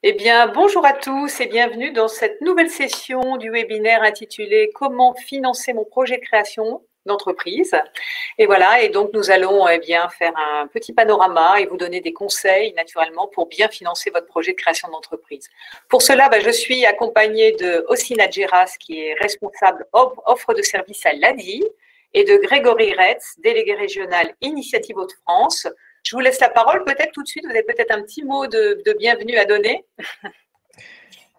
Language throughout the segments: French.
Eh bien, bonjour à tous et bienvenue dans cette nouvelle session du webinaire intitulé Comment financer mon projet de création d'entreprise. Et voilà, et donc nous allons bien faire un petit panorama et vous donner des conseils naturellement pour bien financer votre projet de création d'entreprise. Pour cela, je suis accompagnée de Ossina Djeras, qui est responsable offre de services à l'ADI, et de Grégory Retz, délégué régional Initiative Hauts-de-France. Je vous laisse la parole peut-être tout de suite. Vous avez peut-être un petit mot de bienvenue à donner.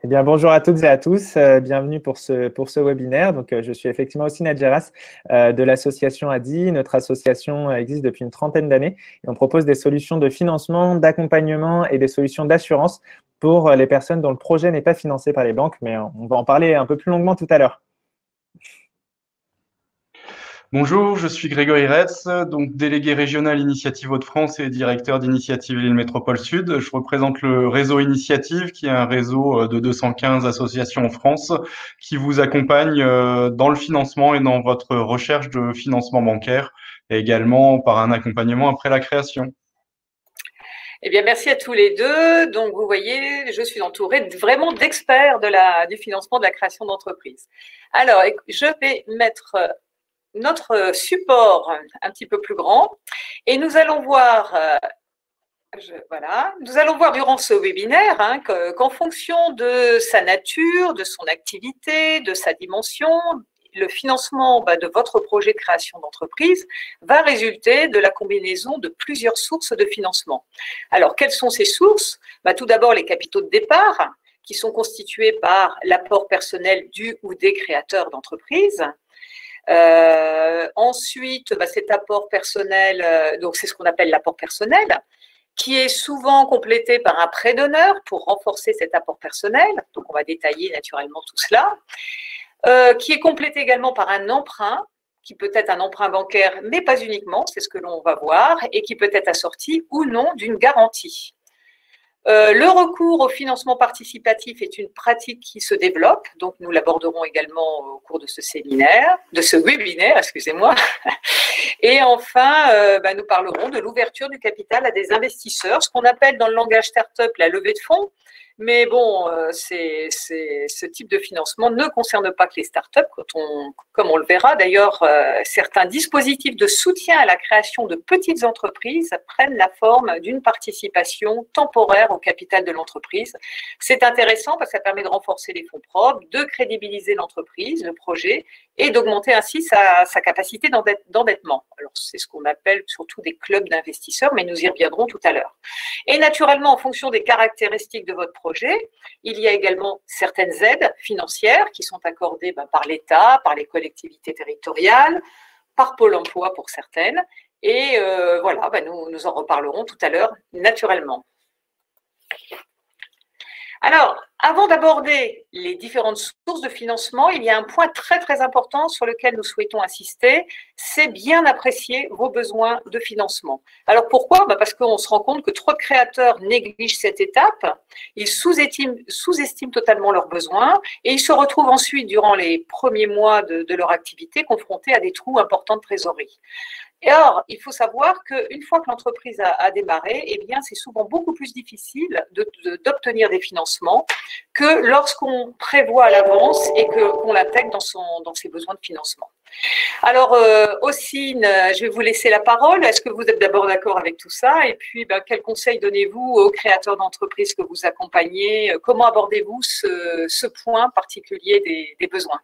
Eh bien, bonjour à toutes et à tous. Bienvenue pour ce webinaire. Donc, je suis effectivement aussi Nadjeras de l'association ADI. Notre association existe depuis une trentaine d'années et on propose des solutions de financement, d'accompagnement et des solutions d'assurance pour les personnes dont le projet n'est pas financé par les banques. Mais on va en parler un peu plus longuement tout à l'heure. Bonjour, je suis Grégory Retz, donc délégué régional Initiative Hauts-de-France et directeur d'Initiative Lille Métropole Sud. Je représente le réseau Initiative, qui est un réseau de 215 associations en France, qui vous accompagne dans le financement et dans votre recherche de financement bancaire, et également par un accompagnement après la création. Eh bien, merci à tous les deux. Donc, vous voyez, je suis entourée vraiment d'experts du financement de la création d'entreprise. Alors, je vais mettre notre support un petit peu plus grand et nous allons voir, nous allons voir durant ce webinaire qu'en fonction de sa nature, de son activité, de sa dimension, le financement de votre projet de création d'entreprise va résulter de la combinaison de plusieurs sources de financement. Alors, quelles sont ces sources? Tout d'abord, les capitaux de départ, qui sont constitués par l'apport personnel du ou des créateurs d'entreprise. Ensuite, cet apport personnel, donc c'est ce qu'on appelle l'apport personnel, qui est souvent complété par un prêt d'honneur pour renforcer cet apport personnel. Donc, on va détailler naturellement tout cela. Qui est complété également par un emprunt, qui peut être un emprunt bancaire, mais pas uniquement, c'est ce que l'on va voir, et qui peut être assorti ou non d'une garantie. Le recours au financement participatif est une pratique qui se développe, donc nous l'aborderons également au cours de ce webinaire, excusez-moi. Et enfin, nous parlerons de l'ouverture du capital à des investisseurs, ce qu'on appelle dans le langage start-up la levée de fonds. Mais bon, ce type de financement ne concerne pas que les startups, comme on le verra. D'ailleurs, certains dispositifs de soutien à la création de petites entreprises prennent la forme d'une participation temporaire au capital de l'entreprise. C'est intéressant parce que ça permet de renforcer les fonds propres, de crédibiliser l'entreprise, le projet, et d'augmenter ainsi sa capacité d'endettement. Alors, c'est ce qu'on appelle surtout des clubs d'investisseurs, mais nous y reviendrons tout à l'heure. Et naturellement, en fonction des caractéristiques de votre projet, il y a également certaines aides financières qui sont accordées par l'État, par les collectivités territoriales, par Pôle emploi pour certaines. Et nous en reparlerons tout à l'heure naturellement. Alors, avant d'aborder les différentes sources de financement, il y a un point très très important sur lequel nous souhaitons insister, c'est bien apprécier vos besoins de financement. Alors pourquoi? Parce qu'on se rend compte que trop de créateurs négligent cette étape, ils sous-estiment totalement leurs besoins et ils se retrouvent ensuite, durant les premiers mois de leur activité, confrontés à des trous importants de trésorerie. Et or, il faut savoir qu'une fois que l'entreprise a démarré, eh bien, c'est souvent beaucoup plus difficile d'obtenir des financements que lorsqu'on prévoit à l'avance et qu'on l'intègre dans ses besoins de financement. Alors, Ossine, je vais vous laisser la parole. Est-ce que vous êtes d'abord d'accord avec tout ça? Et puis, quels conseils donnez-vous aux créateurs d'entreprises que vous accompagnez? Comment abordez-vous ce point particulier des besoins?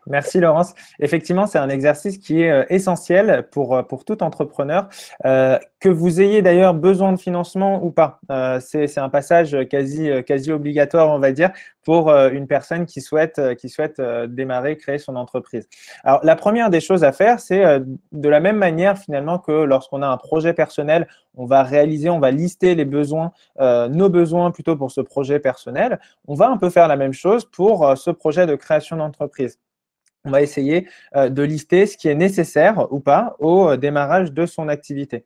Merci Laurence. Effectivement, c'est un exercice qui est essentiel pour tout entrepreneur. Que vous ayez d'ailleurs besoin de financement ou pas, c'est un passage quasi obligatoire, on va dire, pour une personne qui souhaite démarrer, créer son entreprise. Alors, la première des choses à faire, c'est de la même manière finalement que lorsqu'on a un projet personnel, on va lister les besoins, nos besoins plutôt pour ce projet personnel. On va un peu faire la même chose pour ce projet de création d'entreprise. on va essayer de lister ce qui est nécessaire ou pas au démarrage de son activité.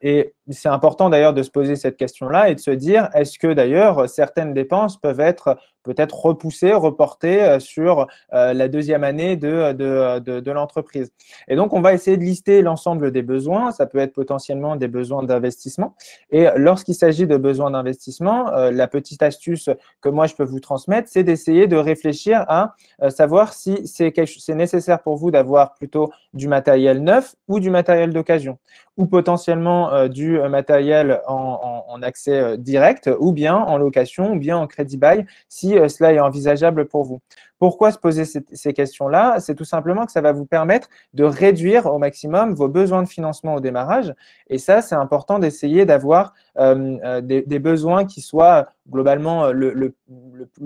Et c'est important d'ailleurs de se poser cette question-là et de se dire, est-ce que d'ailleurs certaines dépenses peuvent être peut-être repoussées, reportées sur la deuxième année de l'entreprise. Et donc, on va essayer de lister l'ensemble des besoins. Ça peut être potentiellement des besoins d'investissement. Et lorsqu'il s'agit de besoins d'investissement, la petite astuce que moi, je peux vous transmettre, c'est d'essayer de réfléchir à savoir si c'est nécessaire pour vous d'avoir plutôt du matériel neuf ou du matériel d'occasion, ou potentiellement du matériel en accès direct, ou bien en location, ou bien en crédit bail, si cela est envisageable pour vous. Pourquoi se poser ces questions-là? C'est tout simplement que ça va vous permettre de réduire au maximum vos besoins de financement au démarrage. Et ça, c'est important d'essayer d'avoir des besoins qui soient globalement le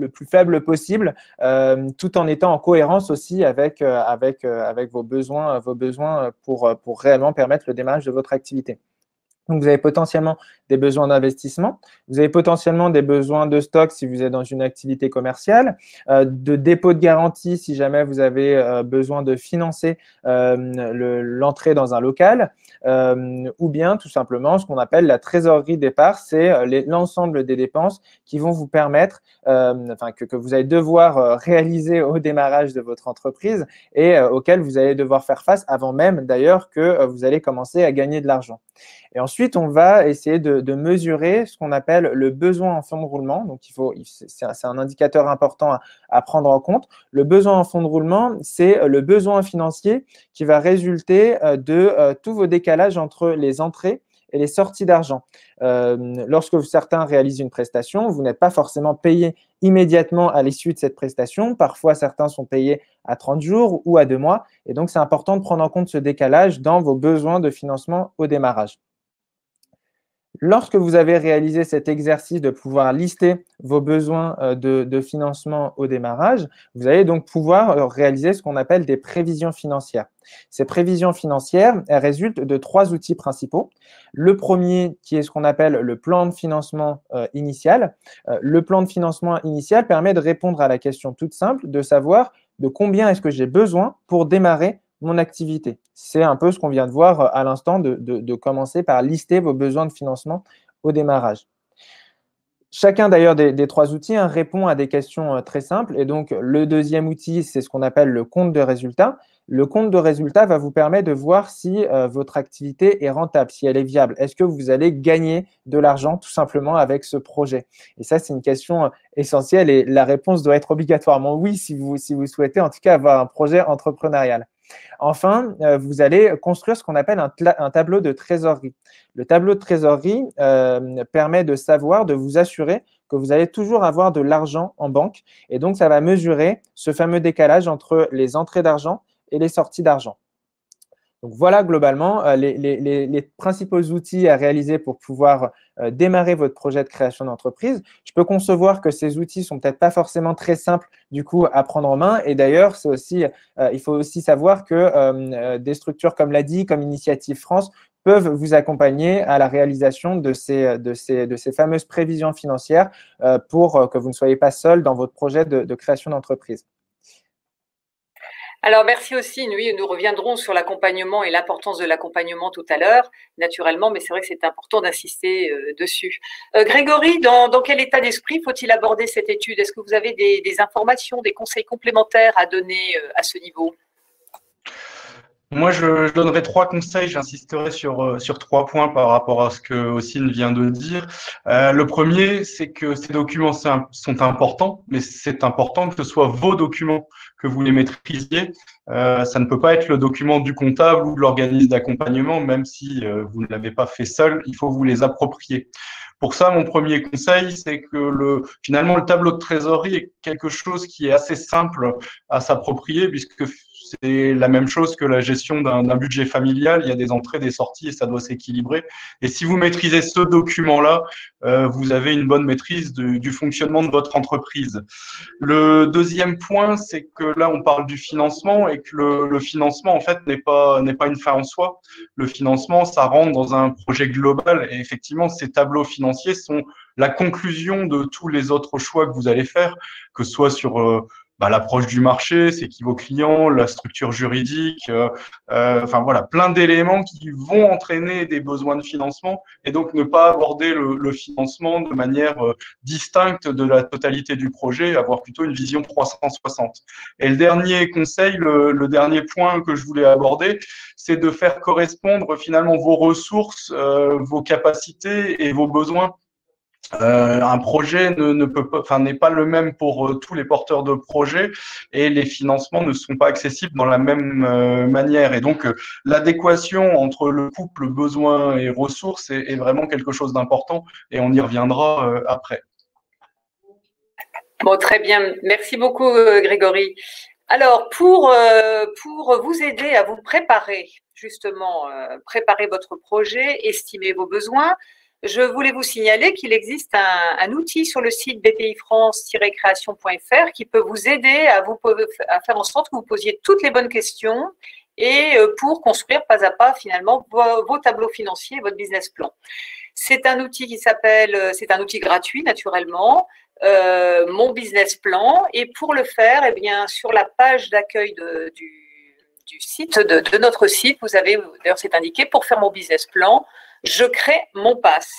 plus faible possible, tout en étant en cohérence aussi avec vos besoins pour réellement permettre le démarrage de votre activité. Donc, vous avez potentiellement des besoins d'investissement, vous avez potentiellement des besoins de stock si vous êtes dans une activité commerciale, de dépôt de garantie si jamais vous avez besoin de financer l'entrée dans un local, ou bien tout simplement ce qu'on appelle la trésorerie départ, c'est l'ensemble des dépenses qui vont vous permettre, que vous allez devoir réaliser au démarrage de votre entreprise et auxquelles vous allez devoir faire face avant même d'ailleurs que vous allez commencer à gagner de l'argent. Et ensuite, on va essayer de mesurer ce qu'on appelle le besoin en fonds de roulement. Donc, c'est un indicateur important à prendre en compte. Le besoin en fonds de roulement, c'est le besoin financier qui va résulter de tous vos décalages entre les entrées et les sorties d'argent. Lorsque certains réalisent une prestation, vous n'êtes pas forcément payé immédiatement à l'issue de cette prestation. Parfois, certains sont payés à 30 jours ou à 2 mois. Et donc, c'est important de prendre en compte ce décalage dans vos besoins de financement au démarrage. Lorsque vous avez réalisé cet exercice de pouvoir lister vos besoins de financement au démarrage, vous allez donc pouvoir réaliser ce qu'on appelle des prévisions financières. Ces prévisions financières, elles résultent de 3 outils principaux. Le premier, qui est ce qu'on appelle le plan de financement initial. Le plan de financement initial permet de répondre à la question toute simple de savoir de combien est-ce que j'ai besoin pour démarrer mon activité. C'est un peu ce qu'on vient de voir à l'instant, de commencer par lister vos besoins de financement au démarrage. Chacun d'ailleurs des 3 outils répond à des questions très simples. Et donc, le deuxième outil, c'est ce qu'on appelle le compte de résultat. Le compte de résultat va vous permettre de voir si votre activité est rentable, si elle est viable. Est-ce que vous allez gagner de l'argent tout simplement avec ce projet? Et ça, c'est une question essentielle et la réponse doit être obligatoirement oui si vous souhaitez en tout cas avoir un projet entrepreneurial. Enfin, vous allez construire ce qu'on appelle un tableau de trésorerie. Le tableau de trésorerie permet de vous assurer que vous allez toujours avoir de l'argent en banque. Et donc, ça va mesurer ce fameux décalage entre les entrées d'argent et les sorties d'argent. Donc, voilà globalement les principaux outils à réaliser pour pouvoir démarrer votre projet de création d'entreprise. Je peux concevoir que ces outils ne sont peut-être pas forcément très simples du coup à prendre en main. Et d'ailleurs, il faut aussi savoir que des structures comme l'ADI, comme Initiative France, peuvent vous accompagner à la réalisation de ces fameuses prévisions financières pour que vous ne soyez pas seul dans votre projet de création d'entreprise. Alors, merci aussi. Oui, nous reviendrons sur l'accompagnement et l'importance de l'accompagnement tout à l'heure, naturellement, mais c'est vrai que c'est important d'insister dessus. Grégory, dans quel état d'esprit faut-il aborder cette étude? Est-ce que vous avez des informations, des conseils complémentaires à donner à ce niveau? Moi, je donnerai 3 conseils. J'insisterai sur 3 points par rapport à ce que Ossine vient de dire. Le premier, c'est que ces documents sont importants, mais c'est important que ce soit vos documents, que vous les maîtrisiez. Ça ne peut pas être le document du comptable ou de l'organisme d'accompagnement, même si vous ne l'avez pas fait seul. Il faut vous les approprier. Pour ça, mon premier conseil, c'est que finalement, le tableau de trésorerie est quelque chose qui est assez simple à s'approprier, puisque c'est la même chose que la gestion d'un budget familial. Il y a des entrées, des sorties et ça doit s'équilibrer. Et si vous maîtrisez ce document-là, vous avez une bonne maîtrise du fonctionnement de votre entreprise. Le deuxième point, c'est que là, on parle du financement et que le financement, en fait, n'est pas une fin en soi. Le financement, ça rentre dans un projet global et effectivement, ces tableaux financiers sont la conclusion de tous les autres choix que vous allez faire, que ce soit sur l'approche du marché, c'est qui vos clients, la structure juridique, enfin voilà, plein d'éléments qui vont entraîner des besoins de financement et donc ne pas aborder le financement de manière distincte de la totalité du projet, avoir plutôt une vision 360. Et le dernier conseil, le dernier point que je voulais aborder, c'est de faire correspondre finalement vos ressources, vos capacités et vos besoins. Un projet n'est pas le même pour tous les porteurs de projets et les financements ne sont pas accessibles dans la même manière. Et donc, l'adéquation entre le couple besoins et ressources est vraiment quelque chose d'important et on y reviendra après. Bon, très bien. Merci beaucoup, Grégory. Alors, pour vous aider à vous préparer, justement, préparer votre projet, estimer vos besoins, je voulais vous signaler qu'il existe un outil sur le site bpifrance-création.fr qui peut vous aider à faire en sorte que vous posiez toutes les bonnes questions et pour construire pas à pas finalement vos tableaux financiers, votre business plan. C'est un outil c'est un outil gratuit naturellement, mon business plan, et pour le faire, eh bien, sur la page d'accueil du site, de notre site, vous avez, d'ailleurs c'est indiqué, pour faire mon business plan, je crée mon pass.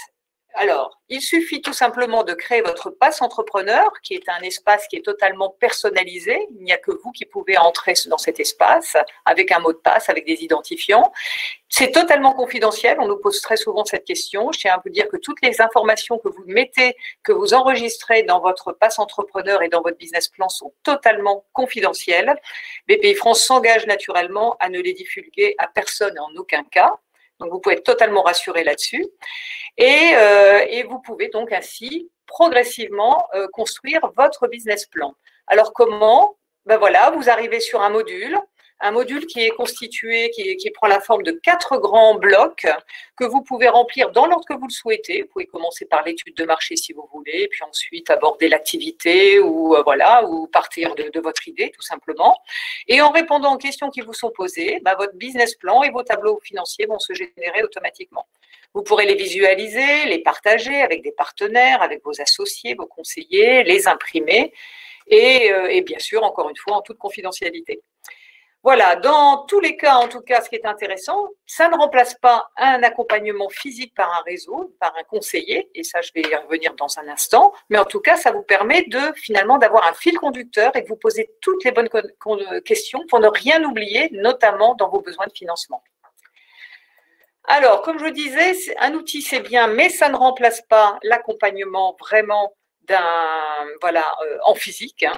Alors, il suffit tout simplement de créer votre pass entrepreneur, qui est un espace qui est totalement personnalisé. Il n'y a que vous qui pouvez entrer dans cet espace avec un mot de passe, avec des identifiants. C'est totalement confidentiel. On nous pose très souvent cette question. Je tiens à vous dire que toutes les informations que vous mettez, que vous enregistrez dans votre pass entrepreneur et dans votre business plan sont totalement confidentielles. Bpifrance s'engage naturellement à ne les divulguer à personne en aucun cas. Donc, vous pouvez être totalement rassuré là-dessus. Et vous pouvez donc ainsi progressivement construire votre business plan. Alors, comment? Ben voilà, vous arrivez sur un module qui est constitué, qui prend la forme de 4 grands blocs que vous pouvez remplir dans l'ordre que vous le souhaitez. Vous pouvez commencer par l'étude de marché si vous voulez, et puis ensuite aborder l'activité ou partir de votre idée tout simplement. Et en répondant aux questions qui vous sont posées, votre business plan et vos tableaux financiers vont se générer automatiquement. Vous pourrez les visualiser, les partager avec des partenaires, avec vos associés, vos conseillers, les imprimer et bien sûr, encore une fois, en toute confidentialité. Voilà, dans tous les cas, en tout cas, ce qui est intéressant, ça ne remplace pas un accompagnement physique par un réseau, par un conseiller, et ça, je vais y revenir dans un instant, mais en tout cas, ça vous permet finalement d'avoir un fil conducteur et de vous poser toutes les bonnes questions pour ne rien oublier, notamment dans vos besoins de financement. Alors, comme je le disais, un outil, c'est bien, mais ça ne remplace pas l'accompagnement vraiment en physique, hein.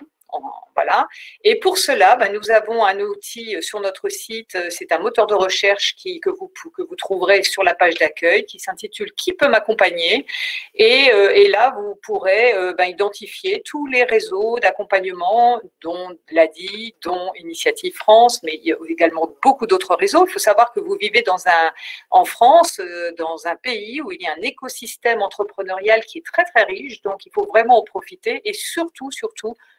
Voilà. Et pour cela, nous avons un outil sur notre site, c'est un moteur de recherche que vous trouverez sur la page d'accueil qui s'intitule « Qui peut m'accompagner ?» et là, vous pourrez identifier tous les réseaux d'accompagnement dont l'ADI, dont Initiative France, mais il y a également beaucoup d'autres réseaux. Il faut savoir que vous vivez en France, dans un pays où il y a un écosystème entrepreneurial qui est très, très riche, donc il faut vraiment en profiter et surtout,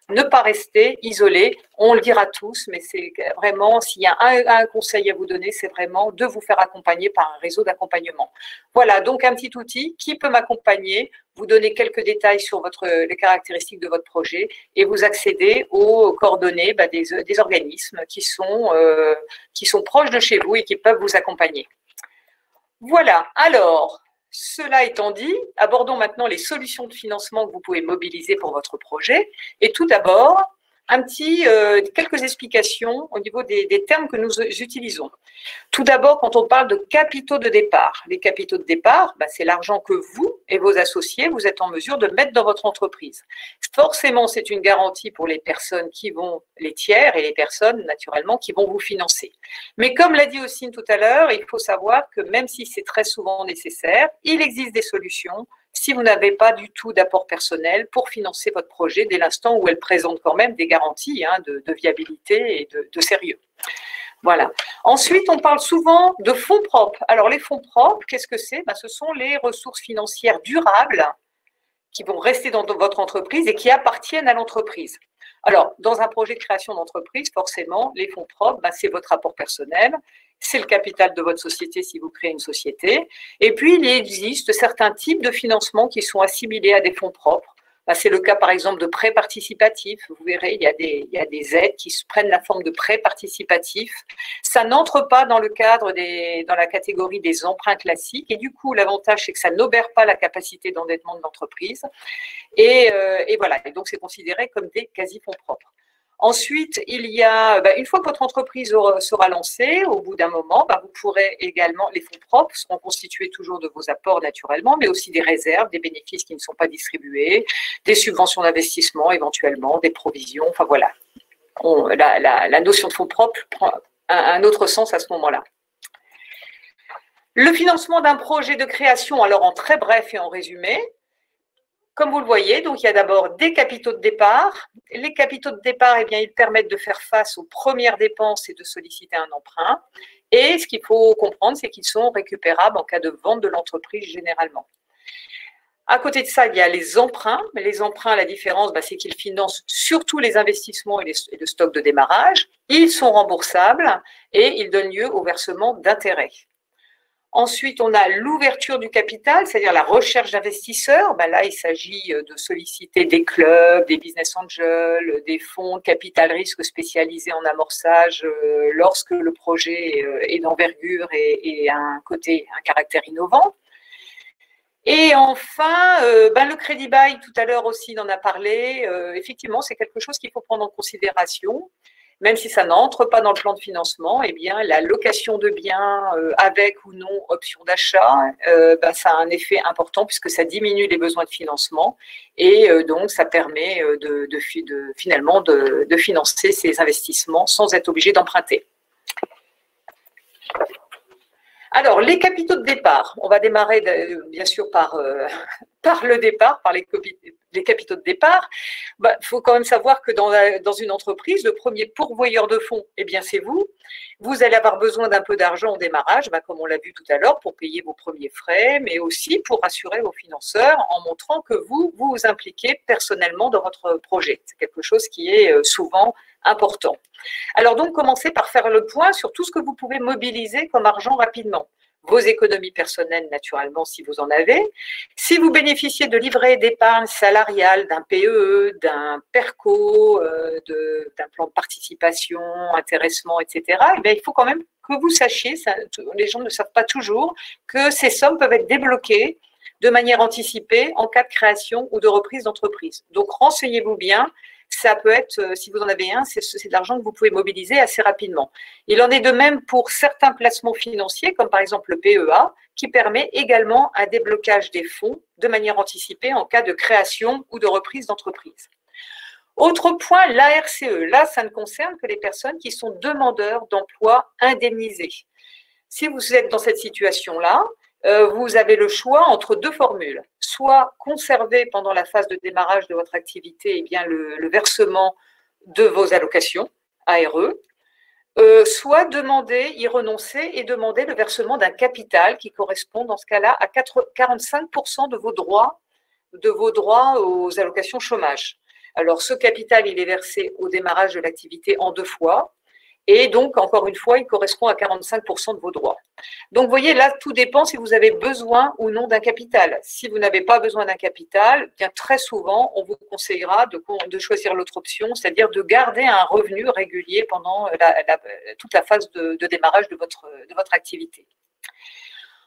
ne pas rester isolé. On le dira tous, mais c'est vraiment, s'il y a un conseil à vous donner, c'est vraiment de vous faire accompagner par un réseau d'accompagnement. Voilà, donc un petit outil qui peut m'accompagner, vous donner quelques détails sur les caractéristiques de votre projet et vous accéder aux coordonnées des organismes qui sont proches de chez vous et qui peuvent vous accompagner. Voilà, alors, cela étant dit, abordons maintenant les solutions de financement que vous pouvez mobiliser pour votre projet. Et tout d'abord, quelques explications au niveau des termes que nous utilisons. Tout d'abord, quand on parle de capitaux de départ, les capitaux de départ, c'est l'argent que vous et vos associés, vous êtes en mesure de mettre dans votre entreprise. Forcément, c'est une garantie pour les personnes les tiers et les personnes, naturellement, qui vont vous financer. Mais comme l'a dit Ossine tout à l'heure, il faut savoir que même si c'est très souvent nécessaire, il existe des solutions si vous n'avez pas du tout d'apport personnel pour financer votre projet dès l'instant où elle présente quand même des garanties de viabilité et de sérieux. Voilà. Ensuite, on parle souvent de fonds propres. Alors, les fonds propres, qu'est-ce que c'est? Ce sont les ressources financières durables qui vont rester dans votre entreprise et qui appartiennent à l'entreprise. Alors, dans un projet de création d'entreprise, forcément, les fonds propres, c'est votre apport personnel, c'est le capital de votre société si vous créez une société. Et puis, il existe certains types de financements qui sont assimilés à des fonds propres. C'est le cas, par exemple, de prêts participatifs. Vous verrez, il y a des aides qui prennent la forme de prêts participatifs. Ça n'entre pas dans le cadre dans la catégorie des emprunts classiques. Et du coup, l'avantage, c'est que ça n'obère pas la capacité d'endettement de l'entreprise. Et voilà. Et donc, c'est considéré comme des quasi-fonds propres. Ensuite, il y a, une fois que votre entreprise sera lancée, au bout d'un moment, vous pourrez également, les fonds propres seront constitués toujours de vos apports naturellement, mais aussi des réserves, des bénéfices qui ne sont pas distribués, des subventions d'investissement éventuellement, des provisions, enfin voilà. La notion de fonds propres prend un autre sens à ce moment-là. Le financement d'un projet de création, alors en très bref et en résumé, comme vous le voyez, donc il y a d'abord des capitaux de départ. Les capitaux de départ, ils permettent de faire face aux premières dépenses et de solliciter un emprunt. Et ce qu'il faut comprendre, c'est qu'ils sont récupérables en cas de vente de l'entreprise généralement. À côté de ça, il y a les emprunts. Mais les emprunts, la différence, c'est qu'ils financent surtout les investissements et le stock de démarrage. Ils sont remboursables et ils donnent lieu au versement d'intérêts. Ensuite, on a l'ouverture du capital, c'est-à-dire la recherche d'investisseurs. Là, il s'agit de solliciter des clubs, des business angels, des fonds de capital risque spécialisés en amorçage lorsque le projet est d'envergure et a un caractère innovant. Et enfin, le crédit bail, tout à l'heure aussi, on en a parlé. Effectivement, c'est quelque chose qu'il faut prendre en considération. Même si ça n'entre pas dans le plan de financement, la location de biens avec ou non option d'achat, ça a un effet important puisque ça diminue les besoins de financement et donc ça permet finalement de financer ces investissements sans être obligé d'emprunter. Alors, les capitaux de départ, on va démarrer bien sûr par le départ, par les capitaux de départ. Il faut quand même savoir que dans une entreprise, le premier pourvoyeur de fonds, c'est vous. Vous allez avoir besoin d'un peu d'argent au démarrage, comme on l'a vu tout à l'heure, pour payer vos premiers frais, mais aussi pour rassurer vos financeurs en montrant que vous vous impliquez personnellement dans votre projet. C'est quelque chose qui est souvent important. Alors donc, commencez par faire le point sur tout ce que vous pouvez mobiliser comme argent rapidement. Vos économies personnelles, naturellement, si vous en avez. Si vous bénéficiez de livrets d'épargne salariale, d'un PEE, d'un PERCO, d'un plan de participation, intéressement, etc., il faut quand même que vous sachiez, les gens ne savent pas toujours, que ces sommes peuvent être débloquées de manière anticipée en cas de création ou de reprise d'entreprise. Donc, renseignez-vous bien. Ça peut être, si vous en avez un, c'est de l'argent que vous pouvez mobiliser assez rapidement. Il en est de même pour certains placements financiers, comme par exemple le PEA, qui permet également un déblocage des fonds de manière anticipée en cas de création ou de reprise d'entreprise. Autre point, l'ARCE. Là, ça ne concerne que les personnes qui sont demandeurs d'emploi indemnisés. Si vous êtes dans cette situation-là, vous avez le choix entre deux formules. Soit conserver pendant la phase de démarrage de votre activité le versement de vos allocations, ARE, soit y renoncer et demander le versement d'un capital qui correspond dans ce cas-là à 45% de vos droits aux allocations chômage. Alors, ce capital, il est versé au démarrage de l'activité en 2 fois. Et donc, encore une fois, il correspond à 45% de vos droits. Donc, vous voyez, là, tout dépend si vous avez besoin ou non d'un capital. Si vous n'avez pas besoin d'un capital, très souvent, on vous conseillera de choisir l'autre option, c'est-à-dire de garder un revenu régulier pendant toute la phase de démarrage de votre activité.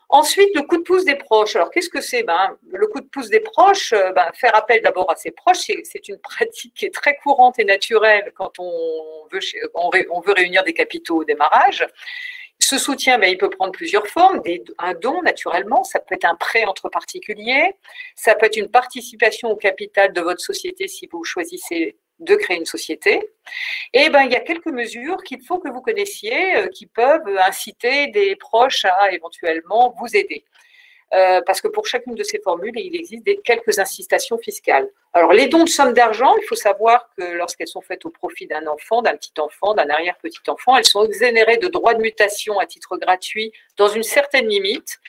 Ensuite, le coup de pouce des proches. Alors, qu'est-ce que c'est? Le coup de pouce des proches, faire appel d'abord à ses proches, c'est une pratique qui est très courante et naturelle quand on veut réunir des capitaux au démarrage. Ce soutien, il peut prendre plusieurs formes. Un don, naturellement, ça peut être un prêt entre particuliers, ça peut être une participation au capital de votre société si vous choisissez de créer une société. Et il y a quelques mesures qu'il faut que vous connaissiez qui peuvent inciter des proches à éventuellement vous aider. Parce que pour chacune de ces formules, il existe quelques incitations fiscales. Alors, les dons de sommes d'argent, il faut savoir que lorsqu'elles sont faites au profit d'un enfant, d'un petit enfant, d'un arrière-petit-enfant, elles sont exonérées de droits de mutation à titre gratuit dans une certaine limite,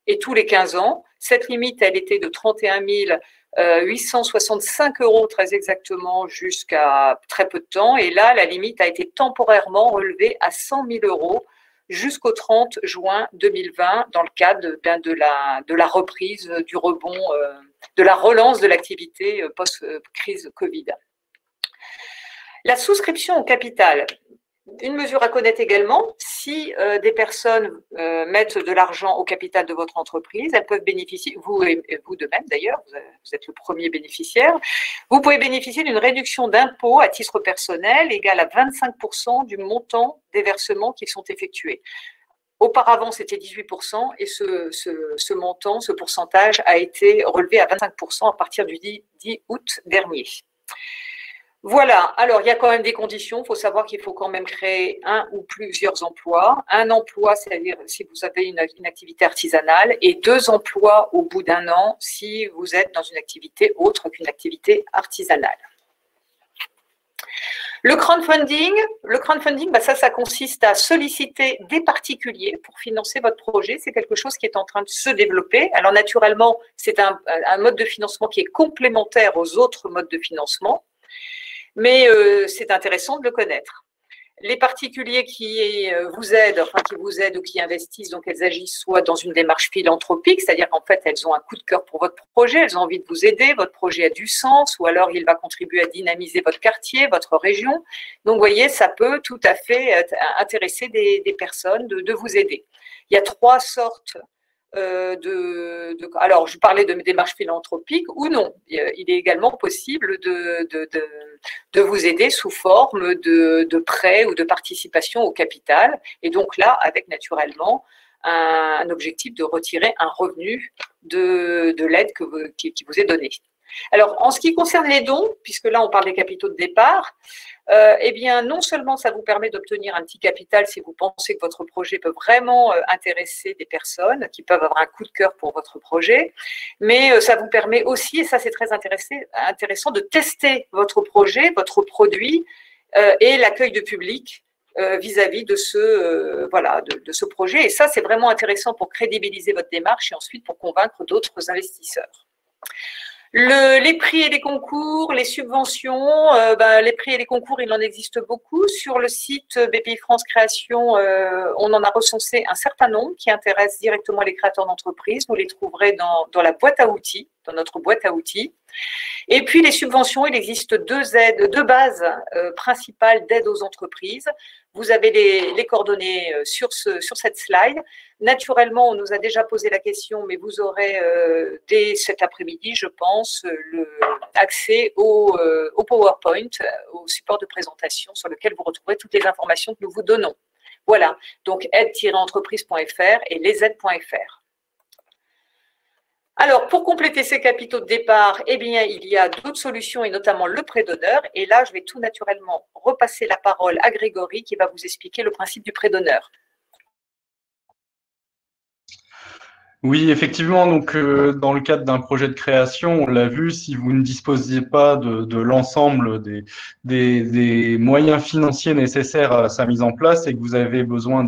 et tous les 15 ans. Cette limite, elle était de 31 865 € très exactement jusqu'à très peu de temps. Et là, la limite a été temporairement relevée à 100 000 € jusqu'au 30 juin 2020 dans le cadre de la reprise, du rebond, de la relance de l'activité post-crise Covid. La souscription au capital. Une mesure à connaître également, si des personnes mettent de l'argent au capital de votre entreprise, elles peuvent bénéficier, vous et vous de même d'ailleurs, vous êtes le premier bénéficiaire, vous pouvez bénéficier d'une réduction d'impôt à titre personnel égale à 25% du montant des versements qui sont effectués. Auparavant, c'était 18% et ce montant, ce pourcentage a été relevé à 25% à partir du 10 août dernier. Voilà, alors il y a quand même des conditions, il faut savoir qu'il faut quand même créer un ou plusieurs emplois. Un emploi, c'est-à-dire si vous avez une activité artisanale, et 2 emplois au bout d'un an si vous êtes dans une activité autre qu'une activité artisanale. Le crowdfunding, ça consiste à solliciter des particuliers pour financer votre projet. C'est quelque chose qui est en train de se développer. Alors naturellement, c'est un mode de financement qui est complémentaire aux autres modes de financement. Mais c'est intéressant de le connaître. Les particuliers qui vous aident ou qui investissent, donc elles agissent soit dans une démarche philanthropique, c'est-à-dire qu'en fait, elles ont un coup de cœur pour votre projet, elles ont envie de vous aider, votre projet a du sens, ou alors il va contribuer à dynamiser votre quartier, votre région. Donc, vous voyez, ça peut tout à fait intéresser des personnes de vous aider. Il y a 3 sortes alors, je parlais de démarche philanthropique ou non. Il est également possible de vous aider sous forme de prêt ou de participation au capital. Et donc là, avec naturellement un objectif de retirer un revenu de l'aide qui vous est donnée. Alors, en ce qui concerne les dons, puisque là, on parle des capitaux de départ, eh bien, non seulement ça vous permet d'obtenir un petit capital si vous pensez que votre projet peut vraiment intéresser des personnes qui peuvent avoir un coup de cœur pour votre projet, mais ça vous permet aussi, et ça c'est très intéressant, de tester votre projet, votre produit et l'accueil de public vis-à-vis de ce projet. Et ça, c'est vraiment intéressant pour crédibiliser votre démarche et ensuite pour convaincre d'autres investisseurs. Les prix et les concours, les subventions, les prix et les concours, il en existe beaucoup. Sur le site BPI France Création, on en a recensé un certain nombre qui intéressent directement les créateurs d'entreprises. Vous les trouverez dans la boîte à outils, dans notre boîte à outils. Et puis les subventions, il existe 2 bases principales d'aide aux entreprises. Vous avez les coordonnées sur cette slide. Naturellement, on nous a déjà posé la question, mais vous aurez dès cet après-midi, je pense, accès au PowerPoint, au support de présentation sur lequel vous retrouverez toutes les informations que nous vous donnons. Voilà, donc aide-entreprise.fr et lesaides.fr. Alors, pour compléter ces capitaux de départ, eh bien, il y a d'autres solutions et notamment le prêt d'honneur. Et là, je vais tout naturellement repasser la parole à Grégory qui va vous expliquer le principe du prêt d'honneur. Oui, effectivement, donc dans le cadre d'un projet de création, on l'a vu, si vous ne disposiez pas de l'ensemble des moyens financiers nécessaires à sa mise en place et que vous avez besoin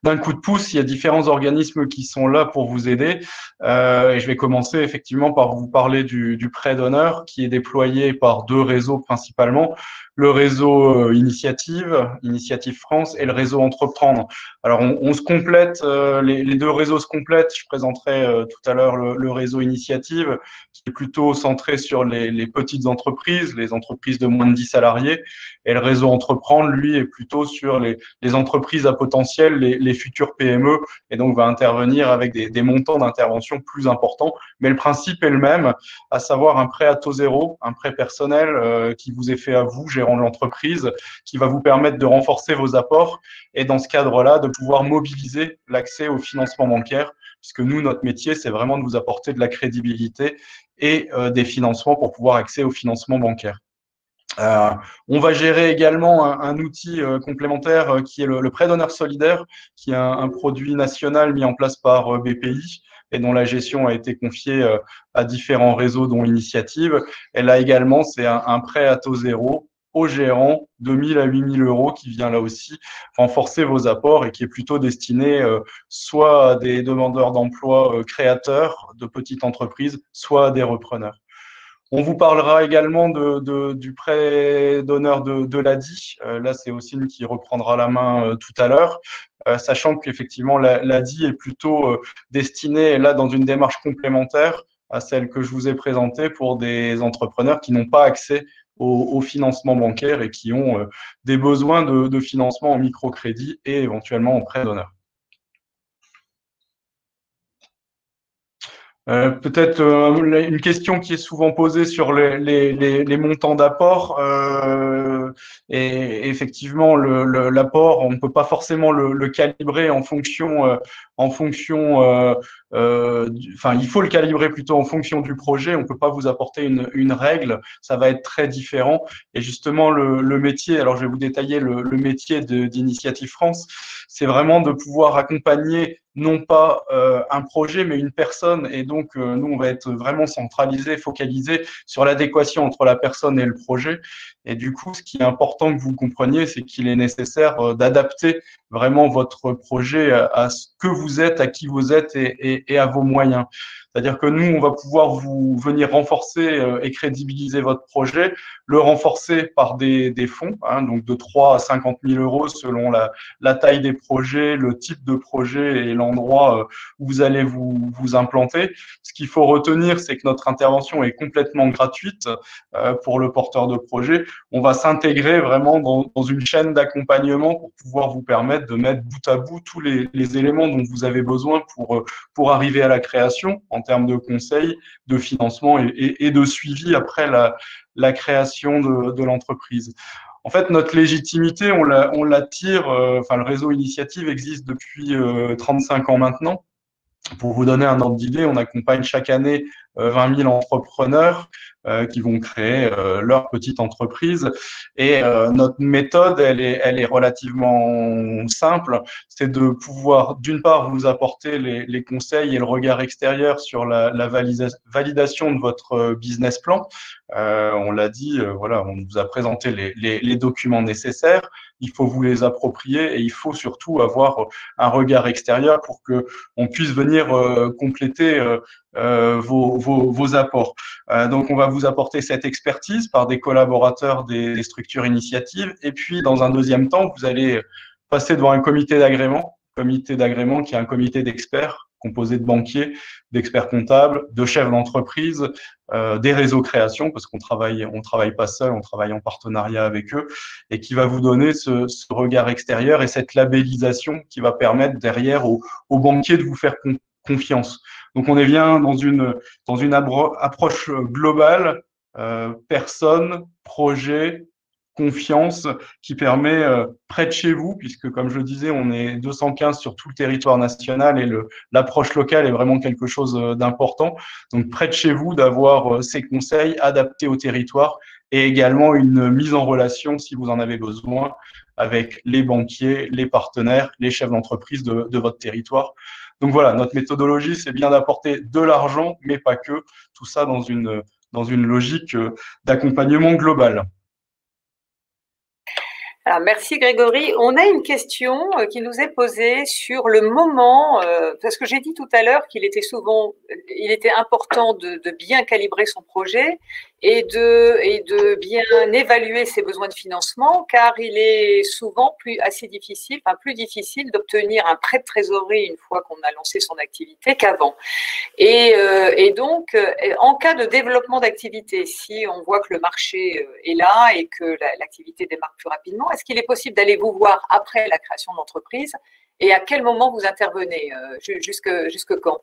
d'un coup de pouce, il y a différents organismes qui sont là pour vous aider. Et je vais commencer effectivement par vous parler du prêt d'honneur qui est déployé par 2 réseaux principalement. Le réseau Initiative France et le réseau Entreprendre. Alors, on se complète, les 2 réseaux se complètent. Je présenterai tout à l'heure le réseau Initiative qui est plutôt centré sur les petites entreprises, les entreprises de moins de 10 salariés. Et le réseau Entreprendre, lui, est plutôt sur les entreprises à potentiel, les futures PME, et donc va intervenir avec des montants d'intervention plus importants. Mais le principe est le même, à savoir un prêt à taux zéro, un prêt personnel qui vous est fait à vous, gérant de l'entreprise, qui va vous permettre de renforcer vos apports et dans ce cadre-là, de pouvoir mobiliser l'accès au financement bancaire, puisque nous, notre métier, c'est vraiment de vous apporter de la crédibilité et des financements pour pouvoir accéder au financement bancaire. On va gérer également un outil complémentaire qui est le prêt d'honneur solidaire, qui est un produit national mis en place par BPI et dont la gestion a été confiée à différents réseaux, dont Initiative. Et là également, c'est un prêt à taux zéro aux gérants de 1 000 à 8 000 euros qui vient là aussi renforcer vos apports et qui est plutôt destiné soit à des demandeurs d'emploi créateurs de petites entreprises, soit à des repreneurs. On vous parlera également du prêt d'honneur de l'ADI. Là, c'est Ossine qui reprendra la main tout à l'heure, sachant qu'effectivement, l'ADI est plutôt destinée, là, dans une démarche complémentaire à celle que je vous ai présentée pour des entrepreneurs qui n'ont pas accès au financement bancaire et qui ont des besoins de financement en microcrédit et éventuellement en prêt d'honneur. Peut-être une question qui est souvent posée sur les montants d'apport. Et effectivement, l'apport, on ne peut pas forcément le calibrer en fonction, enfin, il faut le calibrer plutôt en fonction du projet. On ne peut pas vous apporter une règle. Ça va être très différent. Et justement, le métier, alors je vais vous détailler le métier d'Initiative France, c'est vraiment de pouvoir accompagner non pas un projet, mais une personne. Et donc, nous, on va être vraiment centralisé, focalisé sur l'adéquation entre la personne et le projet. Et du coup, ce qui est important que vous compreniez, c'est qu'il est nécessaire d'adapter vraiment votre projet à ce que vous êtes, à qui vous êtes et à vos moyens. C'est-à-dire que nous, on va pouvoir vous venir renforcer et crédibiliser votre projet, le renforcer par des fonds, hein, donc de 3 à 50 000 euros selon la taille des projets, le type de projet et l'endroit où vous allez vous implanter. Ce qu'il faut retenir, c'est que notre intervention est complètement gratuite pour le porteur de projet. On va s'intégrer vraiment dans une chaîne d'accompagnement pour pouvoir vous permettre de mettre bout à bout tous les éléments dont vous avez besoin pour arriver à la création en termes de conseils, de financement et de suivi après la création de l'entreprise. En fait, notre légitimité, on la tire, enfin, le réseau Initiative existe depuis 35 ans maintenant. Pour vous donner un ordre d'idée, on accompagne chaque année 20 000 entrepreneurs qui vont créer leur petite entreprise. Et notre méthode, elle est relativement simple. C'est de pouvoir, d'une part, vous apporter les conseils et le regard extérieur sur la validation de votre business plan. On l'a dit, voilà, on vous a présenté les documents nécessaires. Il faut vous les approprier et il faut surtout avoir un regard extérieur pour que on puisse venir compléter vos apports. Donc, on va vous apporter cette expertise par des collaborateurs des structures initiatives. Et puis, dans un deuxième temps, vous allez passer devant un comité d'agrément qui est un comité d'experts composé de banquiers, d'experts comptables, de chefs d'entreprise, des réseaux création, parce qu'on travaille pas seul, on travaille en partenariat avec eux, et qui va vous donner ce regard extérieur et cette labellisation qui va permettre derrière aux banquiers de vous faire confiance. Donc, on est bien dans une approche globale, personne, projet, confiance, qui permet près de chez vous, puisque comme je le disais, on est 215 sur tout le territoire national et l'approche locale est vraiment quelque chose d'important. Donc, près de chez vous, d'avoir ces conseils adaptés au territoire et également une mise en relation, si vous en avez besoin, avec les banquiers, les partenaires, les chefs d'entreprise de votre territoire. Donc voilà, notre méthodologie, c'est bien d'apporter de l'argent, mais pas que, tout ça dans une logique d'accompagnement global. Alors, merci Grégory. On a une question qui nous est posée sur le moment, parce que j'ai dit tout à l'heure qu'il était important de bien calibrer son projet et de bien évaluer ses besoins de financement, car il est souvent plus difficile d'obtenir un prêt de trésorerie une fois qu'on a lancé son activité qu'avant. Et donc, en cas de développement d'activité, si on voit que le marché est là et que l'activité démarre plus rapidement, est-ce qu'il est possible d'aller vous voir après la création d'entreprise et à quel moment vous intervenez, jusque quand?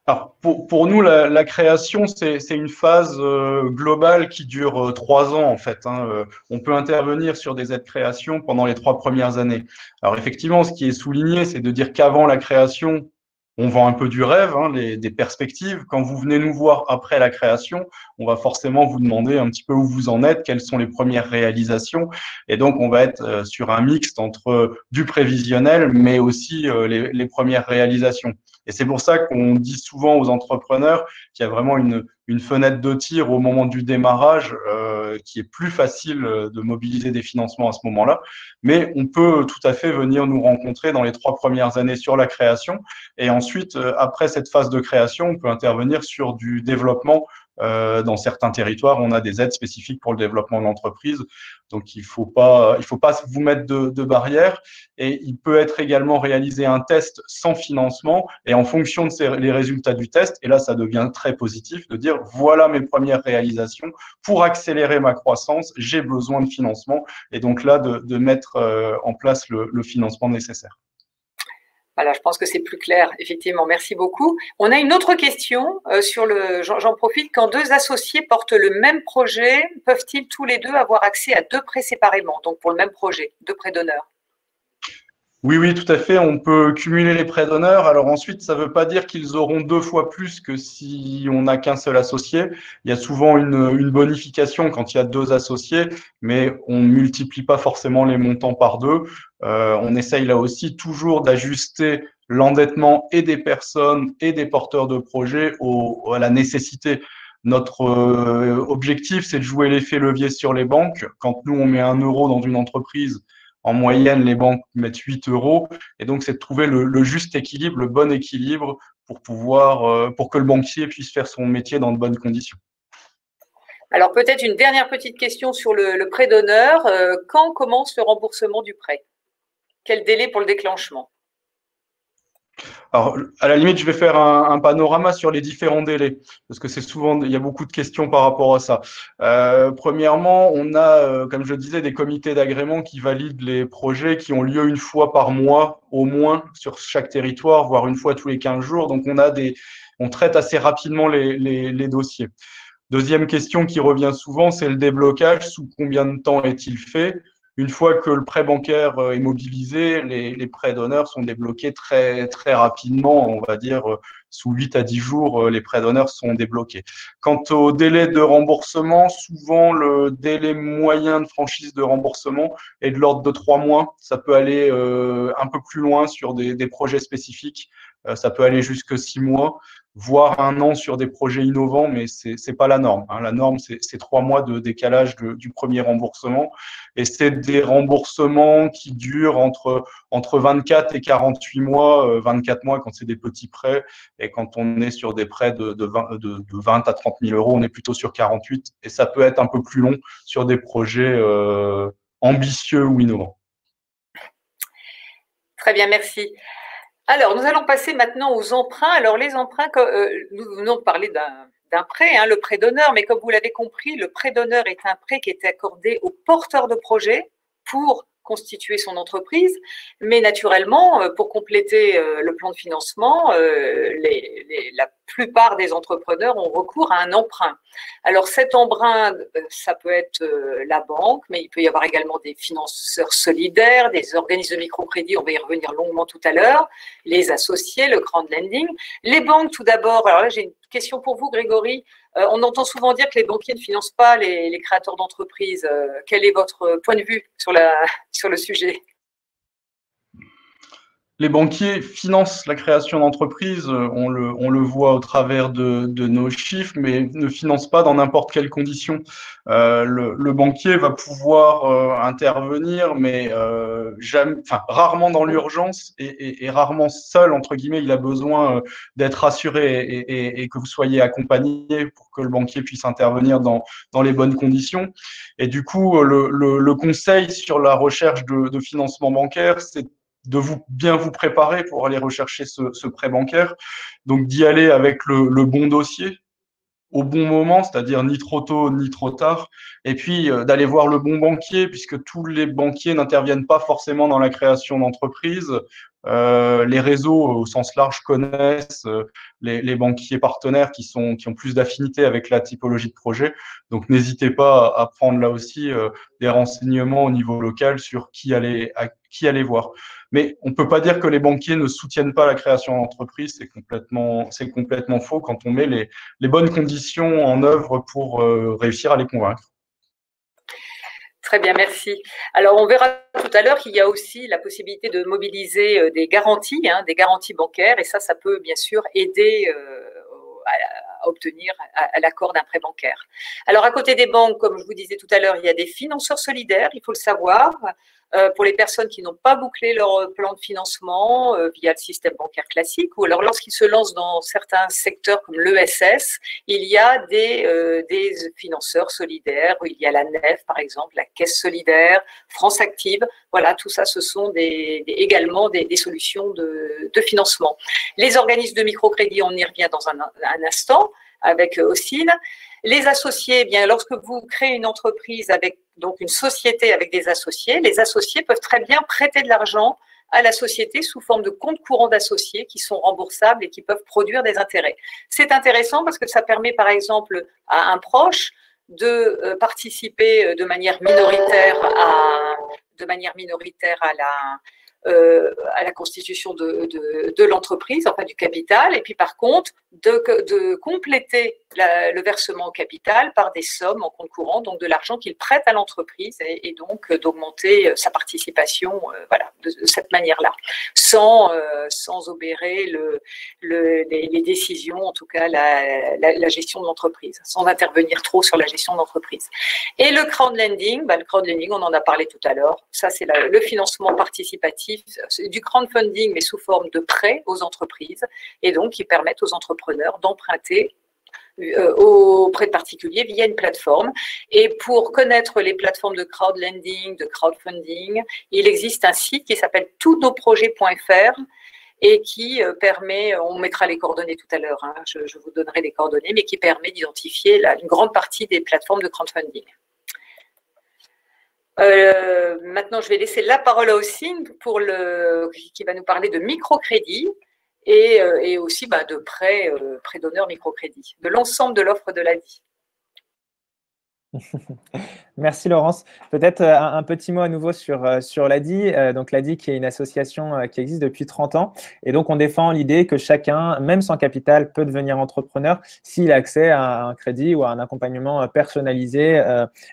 Alors, pour nous, la création, c'est une phase globale qui dure 3 ans, en fait. Hein. On peut intervenir sur des aides création pendant les 3 premières années. Alors, effectivement, ce qui est souligné, c'est de dire qu'avant la création, on vend un peu du rêve, hein, des perspectives. Quand vous venez nous voir après la création, on va forcément vous demander un petit peu où vous en êtes, quelles sont les premières réalisations. Et donc, on va être sur un mixte entre du prévisionnel, mais aussi les premières réalisations. Et c'est pour ça qu'on dit souvent aux entrepreneurs qu'il y a vraiment une fenêtre de tir au moment du démarrage qui est plus facile de mobiliser des financements à ce moment-là. Mais on peut tout à fait venir nous rencontrer dans les 3 premières années sur la création. Et ensuite, après cette phase de création, on peut intervenir sur du développement Dans certains territoires, on a des aides spécifiques pour le développement de l'entreprise. Donc, il faut pas vous mettre de barrières. Et il peut être également réalisé un test sans financement. Et en fonction de les résultats du test, et là, ça devient très positif, de dire, voilà mes premières réalisations. Pour accélérer ma croissance, j'ai besoin de financement. Et donc là, de mettre en place le financement nécessaire. Voilà, je pense que c'est plus clair, effectivement. Merci beaucoup. On a une autre question j'en profite. Quand deux associés portent le même projet, peuvent-ils tous les deux avoir accès à deux prêts séparément, donc pour le même projet, deux prêts d'honneur? Oui, oui, tout à fait. On peut cumuler les prêts d'honneur. Alors ensuite, ça ne veut pas dire qu'ils auront 2 fois plus que si on n'a qu'un seul associé. Il y a souvent une bonification quand il y a 2 associés, mais on ne multiplie pas forcément les montants par 2. On essaye là aussi toujours d'ajuster l'endettement et des personnes et des porteurs de projets à la nécessité. Notre objectif, c'est de jouer l'effet levier sur les banques. Quand nous, on met 1 euro dans une entreprise, en moyenne, les banques mettent 8 euros. Et donc, c'est de trouver le juste équilibre, le bon équilibre pour que le banquier puisse faire son métier dans de bonnes conditions. Alors, peut-être une dernière petite question sur le prêt d'honneur. Quand commence le remboursement du prêt? Quel délai pour le déclenchement? Alors, à la limite, je vais faire un panorama sur les différents délais, parce que il y a beaucoup de questions par rapport à ça. Premièrement, on a, comme je le disais, des comités d'agrément qui valident les projets qui ont lieu 1 fois par mois, au moins, sur chaque territoire, voire 1 fois tous les 15 jours. Donc, on traite assez rapidement les dossiers. Deuxième question qui revient souvent, c'est le déblocage. Sous combien de temps est-il fait? Une fois que le prêt bancaire est mobilisé, les prêts d'honneur sont débloqués très, très rapidement. On va dire sous 8 à 10 jours, les prêts d'honneur sont débloqués. Quant au délai de remboursement, souvent le délai moyen de franchise de remboursement est de l'ordre de 3 mois. Ça peut aller un peu plus loin sur des projets spécifiques. Ça peut aller jusque 6 mois, voire 1 an sur des projets innovants, mais c'est pas la norme. La norme, c'est 3 mois de décalage du premier remboursement. Et c'est des remboursements qui durent entre 24 et 48 mois, 24 mois quand c'est des petits prêts, et quand on est sur des prêts de 20 à 30 000 euros, on est plutôt sur 48, et ça peut être un peu plus long sur des projets ambitieux ou innovants. Très bien, merci. Alors, nous allons passer maintenant aux emprunts. Alors, les emprunts, nous venons de parler d'un prêt, le prêt d'honneur, mais comme vous l'avez compris, le prêt d'honneur est un prêt qui est accordé aux porteurs de projet pour constituer son entreprise, mais naturellement, pour compléter le plan de financement, la plupart des entrepreneurs ont recours à un emprunt. Alors cet emprunt, ça peut être la banque, mais il peut y avoir également des financeurs solidaires, des organismes de microcrédit, on va y revenir longuement tout à l'heure, les associés, le crowdlending. Les banques, tout d'abord, alors là j'ai une question pour vous Grégory, on entend souvent dire que les banquiers ne financent pas les créateurs d'entreprises. Quel est votre point de vue sur le sujet ? Les banquiers financent la création d'entreprises, on le voit au travers de nos chiffres, mais ne financent pas dans n'importe quelle condition. Le banquier va pouvoir intervenir, mais rarement dans l'urgence et rarement seul, entre guillemets. Il a besoin d'être rassuré et que vous soyez accompagné pour que le banquier puisse intervenir dans les bonnes conditions. Et du coup, le conseil sur la recherche de financement bancaire, c'est de bien vous préparer pour aller rechercher ce prêt bancaire. Donc, d'y aller avec le bon dossier au bon moment, c'est-à-dire ni trop tôt ni trop tard, et puis d'aller voir le bon banquier, puisque tous les banquiers n'interviennent pas forcément dans la création d'entreprises. Les réseaux au sens large connaissent les banquiers partenaires qui ont plus d'affinité avec la typologie de projet. Donc n'hésitez pas à prendre là aussi des renseignements au niveau local sur qui aller voir. Mais on ne peut pas dire que les banquiers ne soutiennent pas la création d'entreprise, c'est complètement faux quand on met les bonnes conditions en œuvre pour réussir à les convaincre. Très bien, merci. Alors, on verra tout à l'heure qu'il y a aussi la possibilité de mobiliser des garanties bancaires, et ça peut bien sûr aider obtenir à l'accord d'un prêt bancaire. Alors, à côté des banques, comme je vous disais tout à l'heure, il y a des financeurs solidaires, il faut le savoir. Pour les personnes qui n'ont pas bouclé leur plan de financement via le système bancaire classique, ou alors lorsqu'ils se lancent dans certains secteurs comme l'ESS, il y a des financeurs solidaires, il y a la NEF par exemple, la Caisse solidaire, France Active, voilà, tout ça ce sont également des solutions de financement. Les organismes de microcrédit, on y revient dans un instant avec Ossine. Les associés, eh bien, lorsque vous créez une entreprise avec donc une société avec des associés, les associés peuvent très bien prêter de l'argent à la société sous forme de comptes courants d'associés qui sont remboursables et qui peuvent produire des intérêts. C'est intéressant parce que ça permet par exemple à un proche de participer de manière minoritaire à la constitution de l'entreprise, enfin du capital, et puis par contre de compléter le versement au capital par des sommes en compte courant, donc de l'argent qu'il prête à l'entreprise et donc d'augmenter sa participation voilà, de cette manière-là, sans obérer les décisions, en tout cas la gestion de l'entreprise, sans intervenir trop sur la gestion de l'entreprise. Et le crowdlending, le crowdlending, on en a parlé tout à l'heure, ça c'est le financement participatif, du crowdfunding mais sous forme de prêts aux entreprises et donc qui permettent aux entrepreneurs d'emprunter auprès de particuliers via une plateforme. Et pour connaître les plateformes de crowdlending, de crowdfunding, il existe un site qui s'appelle toutnosprojets.fr et qui permet, on mettra les coordonnées tout à l'heure, hein, je vous donnerai les coordonnées, mais qui permet d'identifier une grande partie des plateformes de crowdfunding. Maintenant, je vais laisser la parole à Ossine qui va nous parler de microcrédit et aussi de prêt d'honneur microcrédit, de l'ensemble de l'offre de l'ADI. Merci Laurence. Peut-être un petit mot à nouveau sur l'ADI. Donc l'ADI qui est une association qui existe depuis 30 ans. Et donc on défend l'idée que chacun, même sans capital, peut devenir entrepreneur s'il a accès à un crédit ou à un accompagnement personnalisé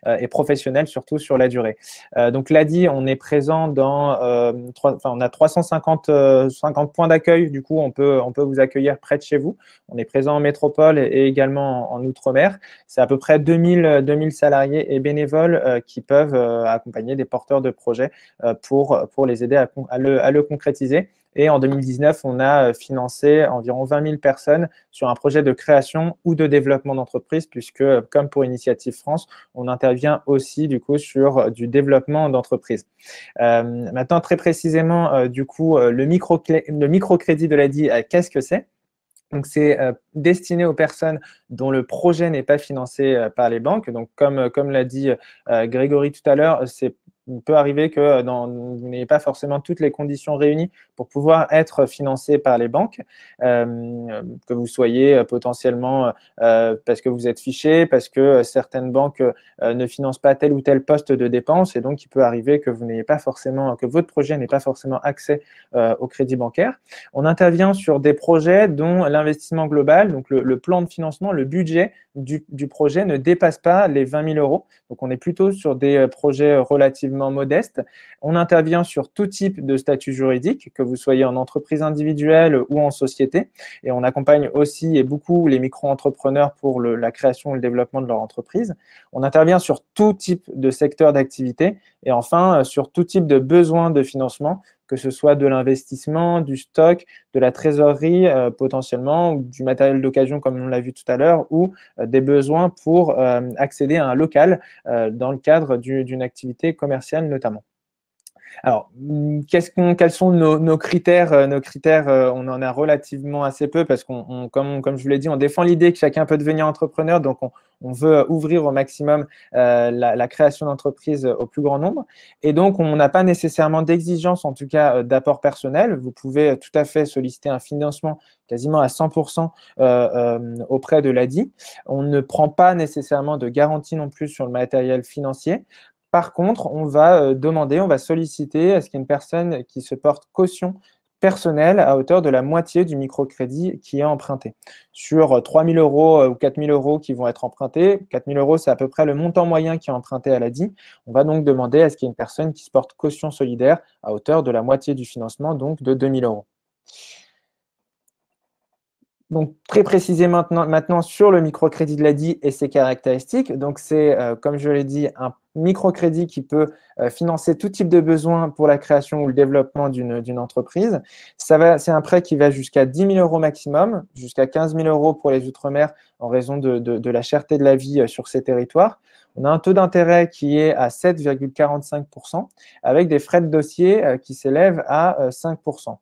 et professionnel, surtout sur la durée. Donc l'ADI, on est présent on a 350 points d'accueil. Du coup, on peut vous accueillir près de chez vous. On est présent en métropole et également en Outre-mer. C'est à peu près 2000 salariés et bénévoles qui peuvent accompagner des porteurs de projets pour les aider à le concrétiser. Et en 2019, on a financé environ 20 000 personnes sur un projet de création ou de développement d'entreprise, puisque, comme pour Initiative France, on intervient aussi du coup sur du développement d'entreprise. Maintenant, très précisément, du coup, le microcrédit de l'ADI, qu'est-ce que c'est ? Donc, c'est destiné aux personnes dont le projet n'est pas financé par les banques. Donc, comme l'a dit Grégory tout à l'heure, il peut arriver que vous n'ayez pas forcément toutes les conditions réunies pour pouvoir être financé par les banques, que vous soyez potentiellement parce que vous êtes fiché, parce que certaines banques ne financent pas tel ou tel poste de dépense, et donc il peut arriver que que votre projet n'ait pas forcément accès au crédit bancaire. On intervient sur des projets dont l'investissement global, donc le plan de financement, le budget du projet ne dépasse pas les 20 000 euros. Donc, on est plutôt sur des projets relativement modestes. On intervient sur tout type de statut juridique, que vous soyez en entreprise individuelle ou en société. Et on accompagne aussi et beaucoup les micro-entrepreneurs pour la création et le développement de leur entreprise. On intervient sur tout type de secteur d'activité et enfin sur tout type de besoins de financement, que ce soit de l'investissement, du stock, de la trésorerie potentiellement, ou du matériel d'occasion comme on l'a vu tout à l'heure, ou des besoins pour accéder à un local dans le cadre d'une activité commerciale notamment. Alors, quels sont nos critères? Nos critères, on en a relativement assez peu parce comme je vous l'ai dit, on défend l'idée que chacun peut devenir entrepreneur, donc on veut ouvrir au maximum la création d'entreprise au plus grand nombre. Et donc, on n'a pas nécessairement d'exigence, en tout cas d'apport personnel. Vous pouvez tout à fait solliciter un financement quasiment à 100% auprès de l'ADI. On ne prend pas nécessairement de garantie non plus sur le matériel financier. Par contre, on va solliciter à ce qu'il y ait une personne qui se porte caution personnelle à hauteur de la moitié du microcrédit qui est emprunté. Sur 3 000 euros ou 4 000 euros qui vont être empruntés, 4 000 euros, c'est à peu près le montant moyen qui est emprunté à l'ADI. On va donc demander à ce qu'il y ait une personne qui se porte caution solidaire à hauteur de la moitié du financement, donc de 2 000 euros. Donc, très précisément maintenant sur le microcrédit de l'ADI et ses caractéristiques. Donc, c'est, comme je l'ai dit, un microcrédit qui peut financer tout type de besoins pour la création ou le développement d'une entreprise. C'est un prêt qui va jusqu'à 10 000 euros maximum, jusqu'à 15 000 euros pour les Outre-mer en raison de la cherté de la vie sur ces territoires. On a un taux d'intérêt qui est à 7,45% avec des frais de dossier qui s'élèvent à 5%.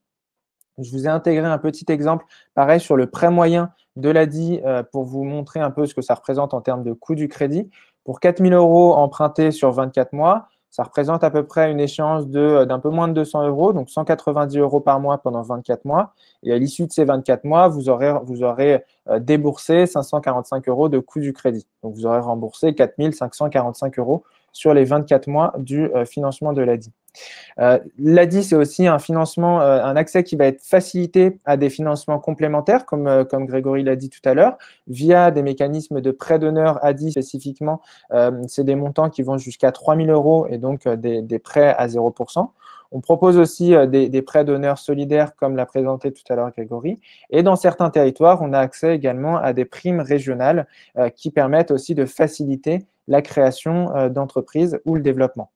Je vous ai intégré un petit exemple, pareil, sur le prêt moyen de l'ADI pour vous montrer un peu ce que ça représente en termes de coût du crédit. Pour 4 000 euros empruntés sur 24 mois, ça représente à peu près une échéance d'un peu moins de 200 euros, donc 190 euros par mois pendant 24 mois. Et à l'issue de ces 24 mois, vous aurez déboursé 545 euros de coût du crédit. Donc, vous aurez remboursé 4 545 euros sur les 24 mois du financement de l'ADI. L'ADI, c'est aussi un financement, un accès qui va être facilité à des financements complémentaires, comme Grégory l'a dit tout à l'heure, via des mécanismes de prêt d'honneur ADI spécifiquement. C'est des montants qui vont jusqu'à 3 000 euros et donc des prêts à 0%. On propose aussi des prêts d'honneur solidaires, comme l'a présenté tout à l'heure Grégory. Et dans certains territoires, on a accès également à des primes régionales qui permettent aussi de faciliter la création d'entreprises ou le développement.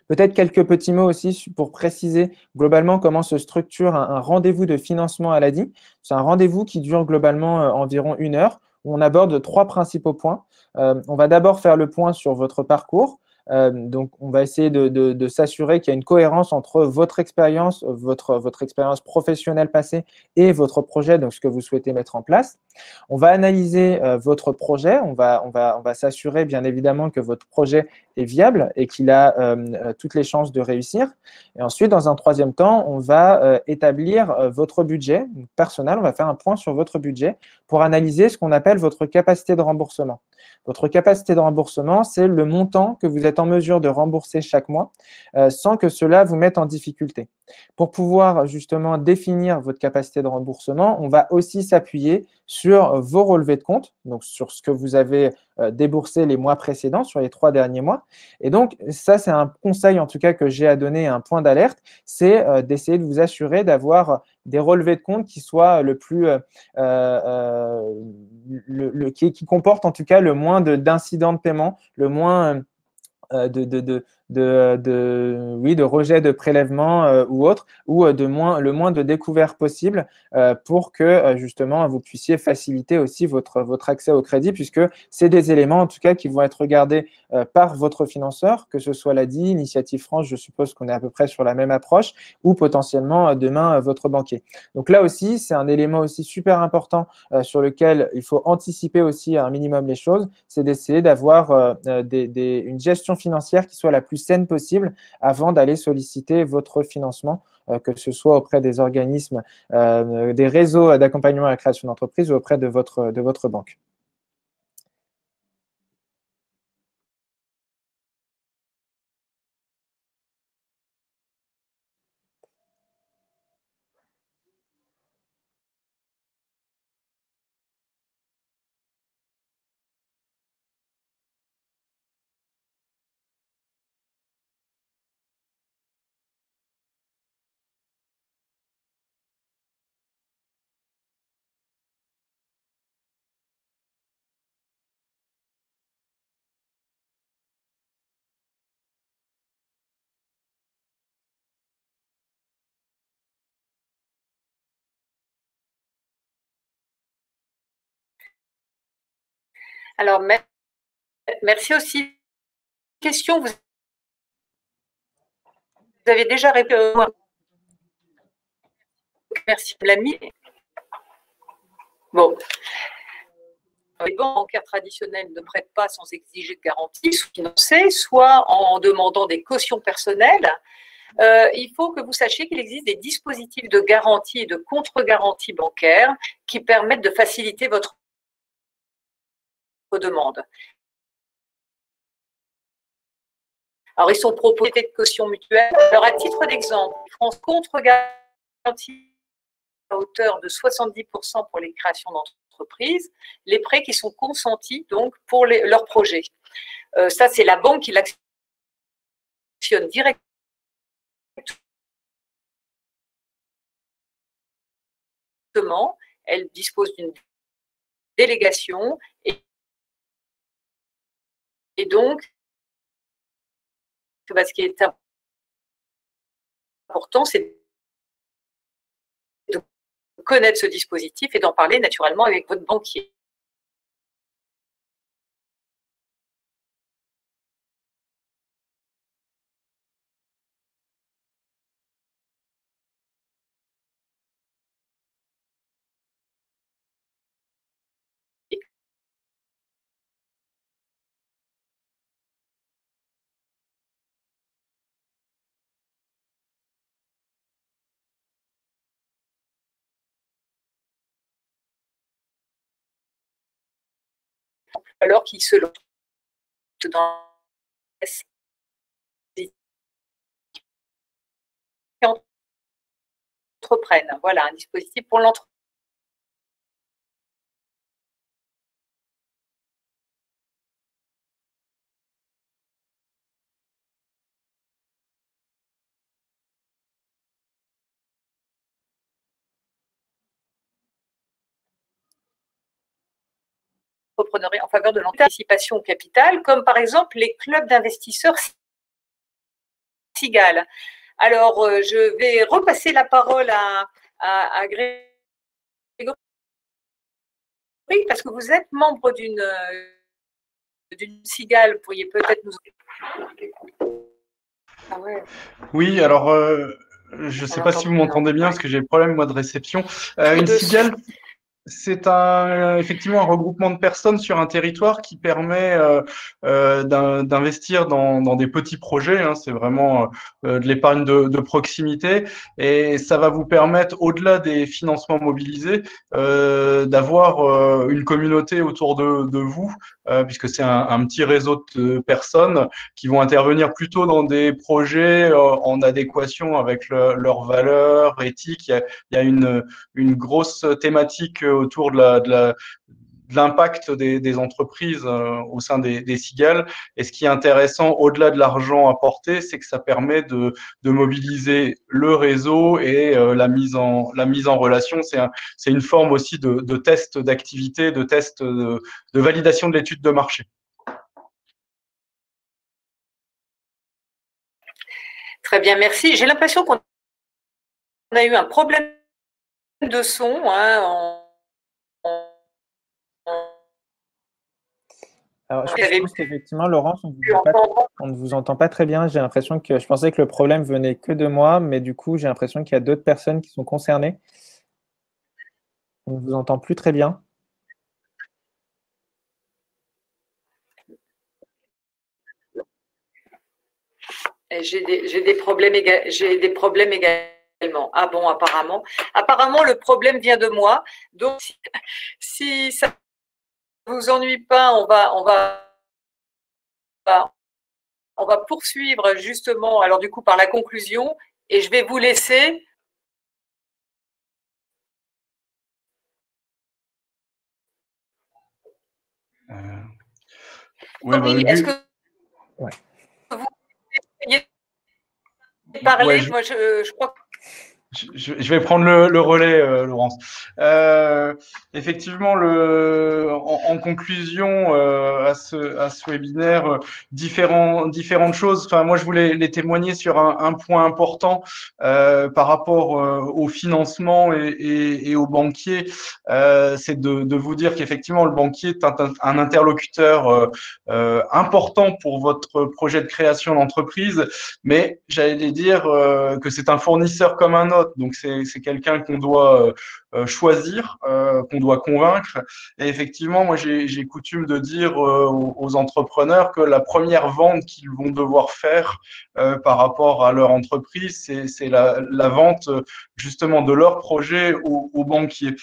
Peut-être quelques petits mots aussi pour préciser globalement comment se structure un rendez-vous de financement à l'ADI. C'est un rendez-vous qui dure globalement environ 1 heure, où on aborde 3 principaux points. On va d'abord faire le point sur votre parcours. Donc, on va essayer de s'assurer qu'il y a une cohérence entre votre expérience, votre expérience professionnelle passée et votre projet, donc ce que vous souhaitez mettre en place. On va analyser votre projet. On va s'assurer, bien évidemment, que votre projet est viable et qu'il a toutes les chances de réussir. Et ensuite, dans un troisième temps, on va établir votre budget personnel. On va faire un point sur votre budget pour analyser ce qu'on appelle votre capacité de remboursement. Votre capacité de remboursement, c'est le montant que vous êtes en mesure de rembourser chaque mois sans que cela vous mette en difficulté. Pour pouvoir justement définir votre capacité de remboursement, on va aussi s'appuyer sur vos relevés de compte, donc sur ce que vous avez déboursé les mois précédents, sur les 3 derniers mois. Et donc, ça, c'est un conseil en tout cas que j'ai à donner, un point d'alerte, c'est d'essayer de vous assurer d'avoir des relevés de compte qui soient qui comportent en tout cas le moins d'incidents de paiement, le moins de rejet de prélèvement ou autre, ou le moins de découvertes possible pour que justement vous puissiez faciliter aussi votre accès au crédit, puisque c'est des éléments en tout cas qui vont être regardés par votre financeur, que ce soit l'ADI, Initiative France, je suppose qu'on est à peu près sur la même approche, ou potentiellement demain votre banquier. Donc là aussi, c'est un élément aussi super important sur lequel il faut anticiper aussi un minimum les choses, c'est d'essayer d'avoir une gestion financière qui soit la plus saine possible avant d'aller solliciter votre financement, que ce soit auprès des organismes, des réseaux d'accompagnement à la création d'entreprise ou auprès de votre banque. Alors, merci aussi. Question, vous avez déjà répondu. Merci, l'ami. Bon. Les banques bancaires traditionnelles ne prêtent pas sans exiger de garantie, soit financées, soit en demandant des cautions personnelles. Il faut que vous sachiez qu'il existe des dispositifs de garantie et de contre-garantie bancaire qui permettent de faciliter votre demande. Alors, ils sont proposés de caution mutuelle. Alors, à titre d'exemple, France contre-garantie à hauteur de 70% pour les créations d'entreprises, les prêts qui sont consentis donc pour leurs projets. Ça, c'est la banque qui l'actionne directement. elle dispose d'une délégation et donc, ce qui est important, c'est de connaître ce dispositif et d'en parler naturellement avec votre banquier. Alors qu'ils se lancent dans entreprennent. Voilà, un dispositif pour l'entreprise. En faveur de l'anticipation au capital, comme par exemple les clubs d'investisseurs Cigale. Alors, je vais repasser la parole à Grégory, parce que vous êtes membre d'une Cigale. Vous pourriez peut-être nous... Ah ouais. Oui, alors, je ne sais pas si vous m'entendez bien, parce que j'ai le problème, moi, de réception. Une Cigale, c'est effectivement un regroupement de personnes sur un territoire qui permet d'investir dans des petits projets. Hein, c'est vraiment de l'épargne de proximité et ça va vous permettre, au-delà des financements mobilisés, d'avoir une communauté autour de vous, puisque c'est un petit réseau de personnes qui vont intervenir plutôt dans des projets en adéquation avec leurs valeurs éthiques. Il y a une grosse thématique autour de l'impact des entreprises au sein des Cigales. Et ce qui est intéressant, au-delà de l'argent apporté, c'est que ça permet de mobiliser le réseau et la mise en relation. C'est une forme aussi de test d'activité, de test de validation de l'étude de marché. Très bien, merci. J'ai l'impression qu'on a eu un problème de son. Alors, je pense qu'effectivement, Laurence, on ne vous entend pas très bien. J'ai l'impression que je pensais que le problème venait que de moi, mais du coup, j'ai l'impression qu'il y a d'autres personnes qui sont concernées. On ne vous entend plus très bien. J'ai des problèmes également. Ah bon, apparemment. Apparemment, le problème vient de moi. Donc, si ça ne vous ennuie pas, on va poursuivre justement, alors du coup, par la conclusion, et je vais vous laisser. Oui, est-ce que vous pourriez parler? Moi, je crois que je vais prendre le relais, Laurence. Effectivement, en conclusion à ce webinaire, différentes choses. Enfin, moi, je voulais les témoigner sur un point important par rapport au financement et aux banquiers. C'est de vous dire qu'effectivement, le banquier est un interlocuteur important pour votre projet de création d'entreprise, mais j'allais dire que c'est un fournisseur comme un autre. Donc, c'est quelqu'un qu'on doit choisir, qu'on doit convaincre. Et effectivement, moi, j'ai coutume de dire aux entrepreneurs que la première vente qu'ils vont devoir faire par rapport à leur entreprise, c'est la vente justement de leur projet aux banquiers.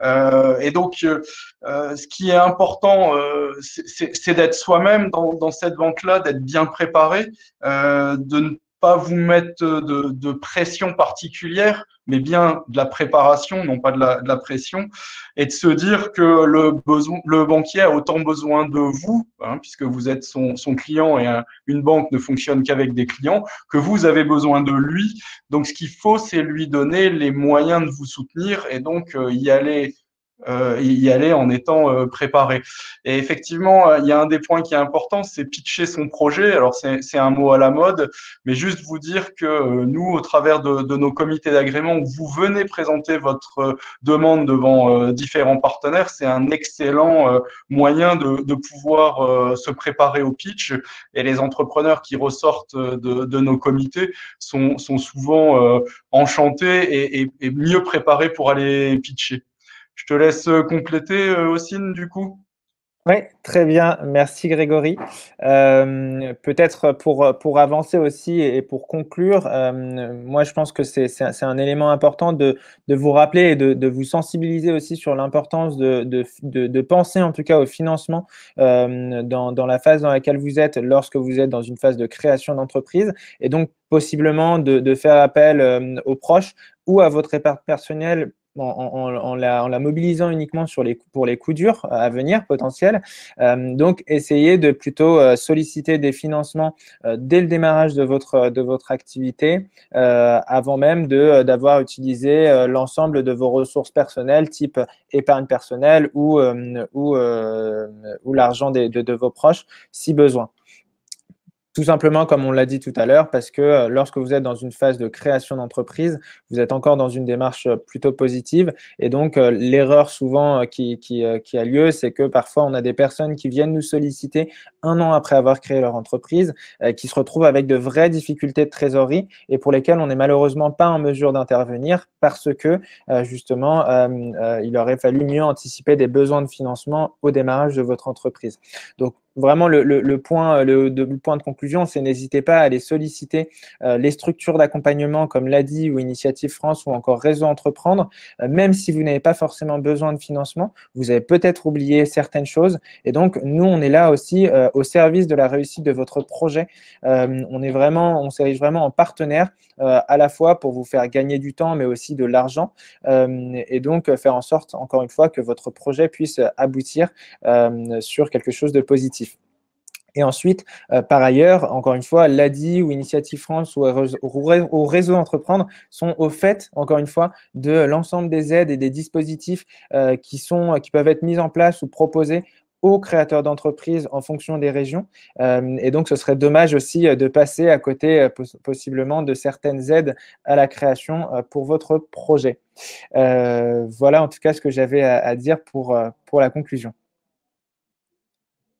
Et donc, ce qui est important, c'est d'être soi-même dans cette vente-là, d'être bien préparé, de ne pas vous mettre de pression particulière, mais bien de la préparation, non pas de la pression, et de se dire que le banquier a autant besoin de vous, hein, puisque vous êtes son client et une banque ne fonctionne qu'avec des clients, que vous avez besoin de lui. Donc, ce qu'il faut, c'est lui donner les moyens de vous soutenir et donc y aller y aller en étant préparé. Et effectivement, il y a un des points qui est important, c'est pitcher son projet. Alors, c'est un mot à la mode, mais juste vous dire que nous, au travers de nos comités d'agrément, où vous venez présenter votre demande devant différents partenaires, c'est un excellent moyen de pouvoir se préparer au pitch. Et les entrepreneurs qui ressortent de nos comités sont souvent enchantés et mieux préparés pour aller pitcher. Je te laisse compléter, Ossine, du coup. Oui, très bien. Merci Grégory. Peut-être pour avancer aussi et pour conclure, moi je pense que c'est un élément important de vous rappeler et de vous sensibiliser aussi sur l'importance de penser en tout cas au financement dans la phase dans laquelle vous êtes lorsque vous êtes dans une phase de création d'entreprise et donc possiblement de faire appel aux proches ou à votre épargne personnelle en la mobilisant uniquement pour les coups durs à venir potentiels. Donc, essayez de plutôt solliciter des financements dès le démarrage de votre activité, avant même d'avoir utilisé l'ensemble de vos ressources personnelles, type épargne personnelle ou l'argent de vos proches, si besoin. Tout simplement, comme on l'a dit tout à l'heure, parce que lorsque vous êtes dans une phase de création d'entreprise, vous êtes encore dans une démarche plutôt positive. Et donc, l'erreur souvent qui a lieu, c'est que parfois, on a des personnes qui viennent nous solliciter un an après avoir créé leur entreprise, qui se retrouvent avec de vraies difficultés de trésorerie et pour lesquelles on n'est malheureusement pas en mesure d'intervenir parce que, justement, il aurait fallu mieux anticiper des besoins de financement au démarrage de votre entreprise. Donc, vraiment, le point de conclusion, c'est n'hésitez pas à aller solliciter les structures d'accompagnement comme l'ADI ou Initiative France ou encore Réseau Entreprendre. Même si vous n'avez pas forcément besoin de financement, vous avez peut-être oublié certaines choses. Et donc, nous, on est là aussi au service de la réussite de votre projet. On s'érige vraiment en partenaire à la fois pour vous faire gagner du temps, mais aussi de l'argent. Et donc, faire en sorte, encore une fois, que votre projet puisse aboutir sur quelque chose de positif. Et ensuite, par ailleurs, encore une fois, l'ADI ou Initiative France ou au Réseau Entreprendre sont au fait, encore une fois, de l'ensemble des aides et des dispositifs qui peuvent être mis en place ou proposés aux créateurs d'entreprises en fonction des régions. Et donc, ce serait dommage aussi de passer à côté possiblement de certaines aides à la création pour votre projet. Voilà en tout cas ce que j'avais à dire pour la conclusion.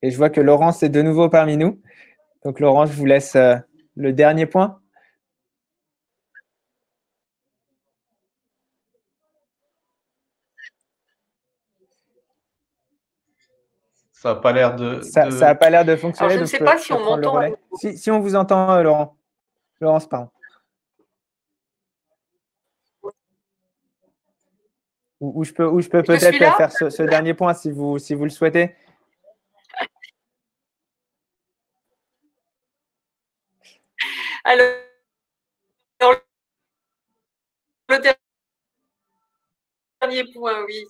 Et je vois que Laurence est de nouveau parmi nous. Donc, Laurence, je vous laisse le dernier point. Ça n'a pas l'air de… Ça n'a pas l'air de fonctionner. Alors, je ne sais pas si on m'entend. Si on vous entend, Laurence, pardon. Ou je peux peut-être faire ce dernier point si vous le souhaitez. Alors, le dernier point, oui.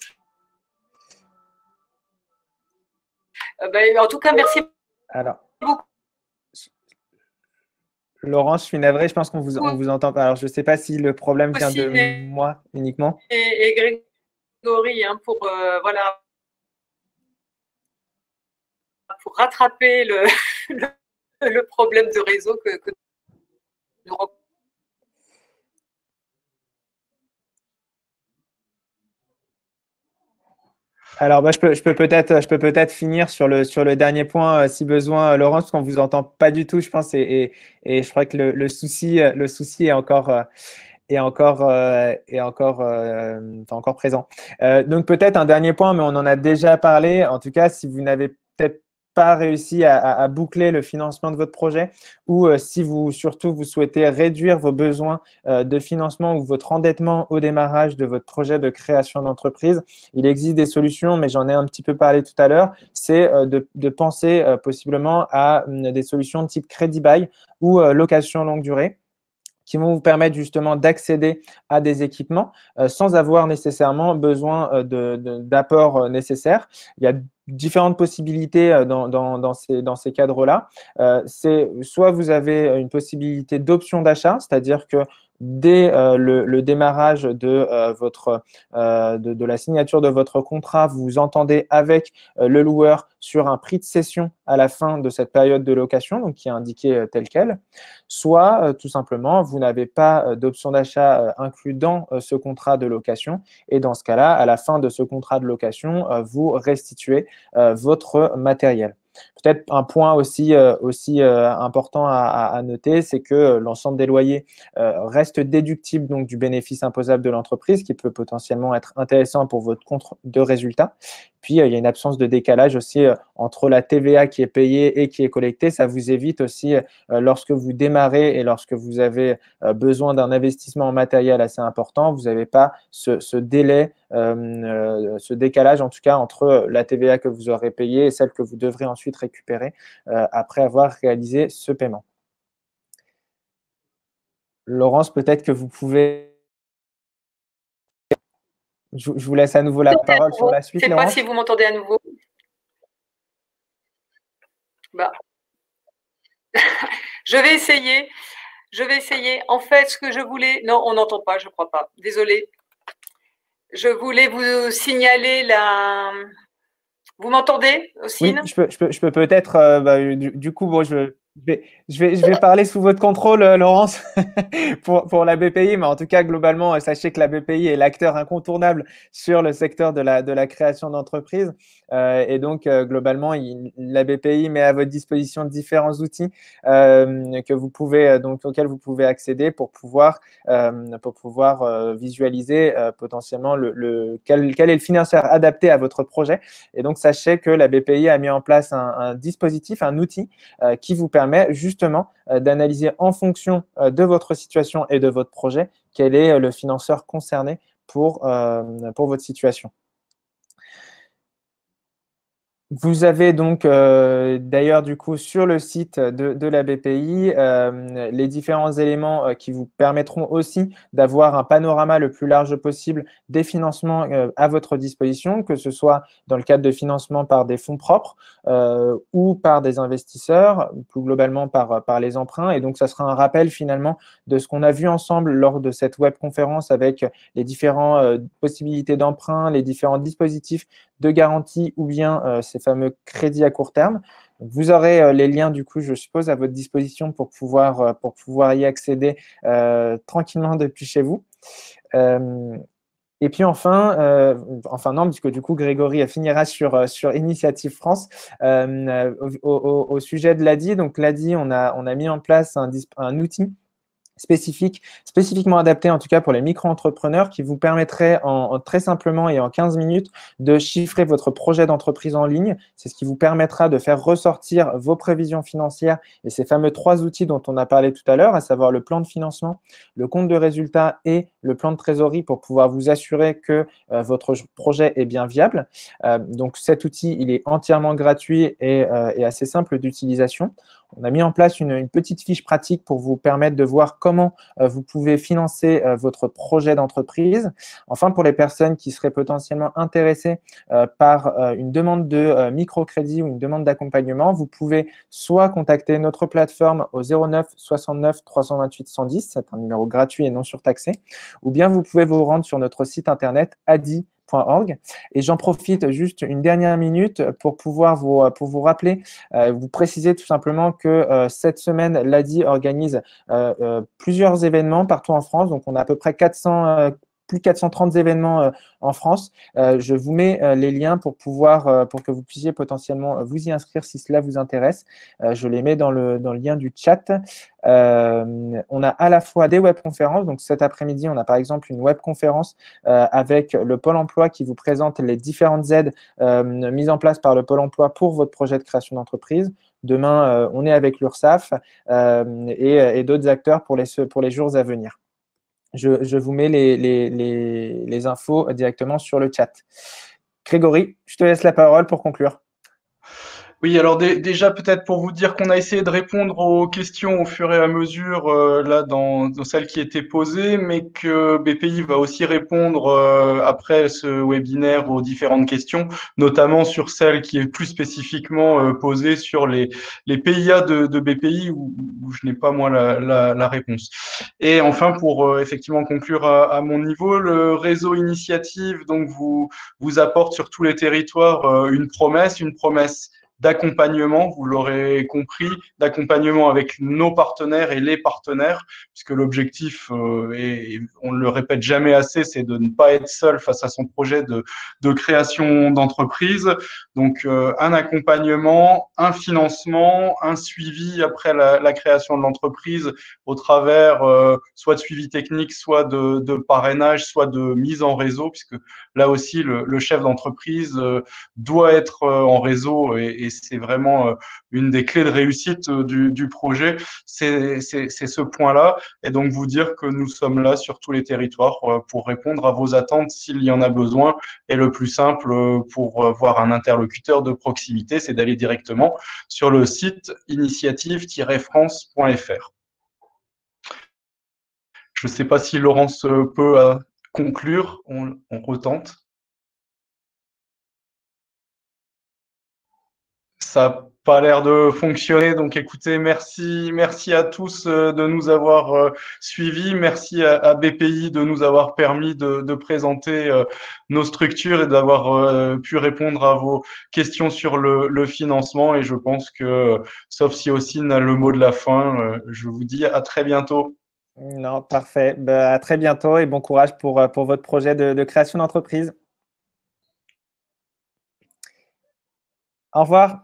En tout cas, merci beaucoup. Laurence, je suis navré, je pense qu'on vous entend pas. Alors, je ne sais pas si le problème vient de moi uniquement. Et Grégory, pour rattraper le problème de réseau que nous rencontrons. Alors, je peux peut-être finir sur le dernier point, si besoin, Laurence, parce qu'on vous entend pas du tout, je pense, et je crois que le souci est encore présent. Donc, peut-être un dernier point, mais on en a déjà parlé. En tout cas, si vous n'avez peut-être pas réussi à boucler le financement de votre projet ou si vous souhaitez réduire vos besoins de financement ou votre endettement au démarrage de votre projet de création d'entreprise, il existe des solutions, mais j'en ai un petit peu parlé tout à l'heure, c'est de penser possiblement à des solutions de type crédit bail ou location longue durée, qui vont vous permettre justement d'accéder à des équipements sans avoir nécessairement besoin d'apports nécessaires. Il y a différentes possibilités dans ces cadres-là. C'est soit vous avez une possibilité d'option d'achat, c'est-à-dire que dès le démarrage de, de la signature de votre contrat, vous vous entendez avec le loueur sur un prix de cession à la fin de cette période de location, donc qui est indiqué tel quel, soit tout simplement, vous n'avez pas d'option d'achat inclus dans ce contrat de location, et dans ce cas-là, à la fin de ce contrat de location, vous restituez votre matériel. Peut-être un point aussi, important à noter, c'est que l'ensemble des loyers reste déductible donc, du bénéfice imposable de l'entreprise, qui peut potentiellement être intéressant pour votre compte de résultat. Puis, il y a une absence de décalage aussi entre la TVA qui est payée et qui est collectée. Ça vous évite aussi, lorsque vous démarrez et lorsque vous avez besoin d'un investissement en matériel assez important, vous n'avez pas ce délai, ce décalage en tout cas entre la TVA que vous aurez payée et celle que vous devrez ensuite récupérer après avoir réalisé ce paiement. Laurence, peut-être que vous pouvez… Je vous laisse à nouveau la parole sur la suite, Laurence. Je ne sais pas si vous m'entendez à nouveau. Bah. Je vais essayer. En fait, ce que je voulais… Non, on n'entend pas, je ne crois pas. Désolée. Je voulais vous signaler la… Vous m'entendez aussi? Oui, je peux peut-être… du coup, bon, je vais parler sous votre contrôle, Laurence, pour la BPI, mais en tout cas, globalement, sachez que la BPI est l'acteur incontournable sur le secteur de la création d'entreprise. Et donc, globalement, la BPI met à votre disposition différents outils que vous pouvez, donc, auxquels vous pouvez accéder pour pouvoir visualiser potentiellement quel est le financeur adapté à votre projet. Et donc, sachez que la BPI a mis en place un dispositif, un outil qui vous permet justement d'analyser en fonction de votre situation et de votre projet quel est le financeur concerné pour votre situation. Vous avez donc d'ailleurs du coup sur le site de la BPI les différents éléments qui vous permettront aussi d'avoir un panorama le plus large possible des financements à votre disposition, que ce soit dans le cadre de financement par des fonds propres ou par des investisseurs, plus globalement par les emprunts. Et donc, ça sera un rappel finalement de ce qu'on a vu ensemble lors de cette webconférence avec les différentes possibilités d'emprunt, les différents dispositifs de garantie ou bien ces fameux crédits à court terme. Vous aurez les liens, du coup, je suppose, à votre disposition pour pouvoir y accéder tranquillement depuis chez vous. Et puis enfin non, puisque du coup, Grégory finira sur Initiative France. Au sujet de l'ADI, donc l'ADI, on a mis en place un outil spécifiquement adapté en tout cas pour les micro-entrepreneurs qui vous permettrait très simplement et en 15 minutes de chiffrer votre projet d'entreprise en ligne. C'est ce qui vous permettra de faire ressortir vos prévisions financières et ces fameux 3 outils dont on a parlé tout à l'heure, à savoir le plan de financement, le compte de résultat et le plan de trésorerie pour pouvoir vous assurer que votre projet est bien viable. Donc cet outil, il est entièrement gratuit et assez simple d'utilisation. On a mis en place une petite fiche pratique pour vous permettre de voir comment vous pouvez financer votre projet d'entreprise. Enfin, pour les personnes qui seraient potentiellement intéressées par une demande de microcrédit ou une demande d'accompagnement, vous pouvez soit contacter notre plateforme au 09 69 328 110, c'est un numéro gratuit et non surtaxé, ou bien vous pouvez vous rendre sur notre site internet adi.org. Et j'en profite juste une dernière minute pour vous rappeler, vous préciser tout simplement que cette semaine, l'ADI organise plusieurs événements partout en France. Donc, on a à peu près plus de 430 événements en France. Je vous mets les liens pour que vous puissiez potentiellement vous y inscrire si cela vous intéresse. Je les mets dans le lien du chat. On a à la fois des webconférences. Donc, cet après-midi, on a par exemple une webconférence avec le Pôle emploi qui vous présente les différentes aides mises en place par le Pôle emploi pour votre projet de création d'entreprise. Demain, on est avec l'URSSAF et d'autres acteurs pour les jours à venir. Je vous mets les infos directement sur le chat. Grégory, je te laisse la parole pour conclure. Oui, alors déjà peut-être pour vous dire qu'on a essayé de répondre aux questions au fur et à mesure là dans celles qui étaient posées, mais que BPI va aussi répondre après ce webinaire aux différentes questions, notamment sur celle qui est plus spécifiquement posée sur les PIA de BPI où je n'ai pas moi la réponse. Et enfin pour effectivement conclure à mon niveau, le réseau initiative donc vous apporte sur tous les territoires une promesse d'accompagnement, vous l'aurez compris, d'accompagnement avec nos partenaires et les partenaires, puisque l'objectif, et on ne le répète jamais assez, c'est de ne pas être seul face à son projet de création d'entreprise. Donc, un accompagnement, un financement, un suivi après la création de l'entreprise au travers soit de suivi technique, soit de parrainage, soit de mise en réseau, puisque là aussi, le chef d'entreprise doit être en réseau et c'est vraiment une des clés de réussite du projet, c'est ce point-là. Et donc vous dire que nous sommes là sur tous les territoires pour répondre à vos attentes s'il y en a besoin. Et le plus simple pour voir un interlocuteur de proximité, c'est d'aller directement sur le site initiative-france.fr. Je ne sais pas si Laurence peut conclure, on retente. Ça n'a pas l'air de fonctionner. Donc, écoutez, merci à tous de nous avoir suivis. Merci à BPI de nous avoir permis de présenter nos structures et d'avoir pu répondre à vos questions sur le financement. Et je pense que, sauf si Ossine a le mot de la fin, je vous dis à très bientôt. Non, parfait. Ben, à très bientôt et bon courage pour votre projet de création d'entreprise. Au revoir.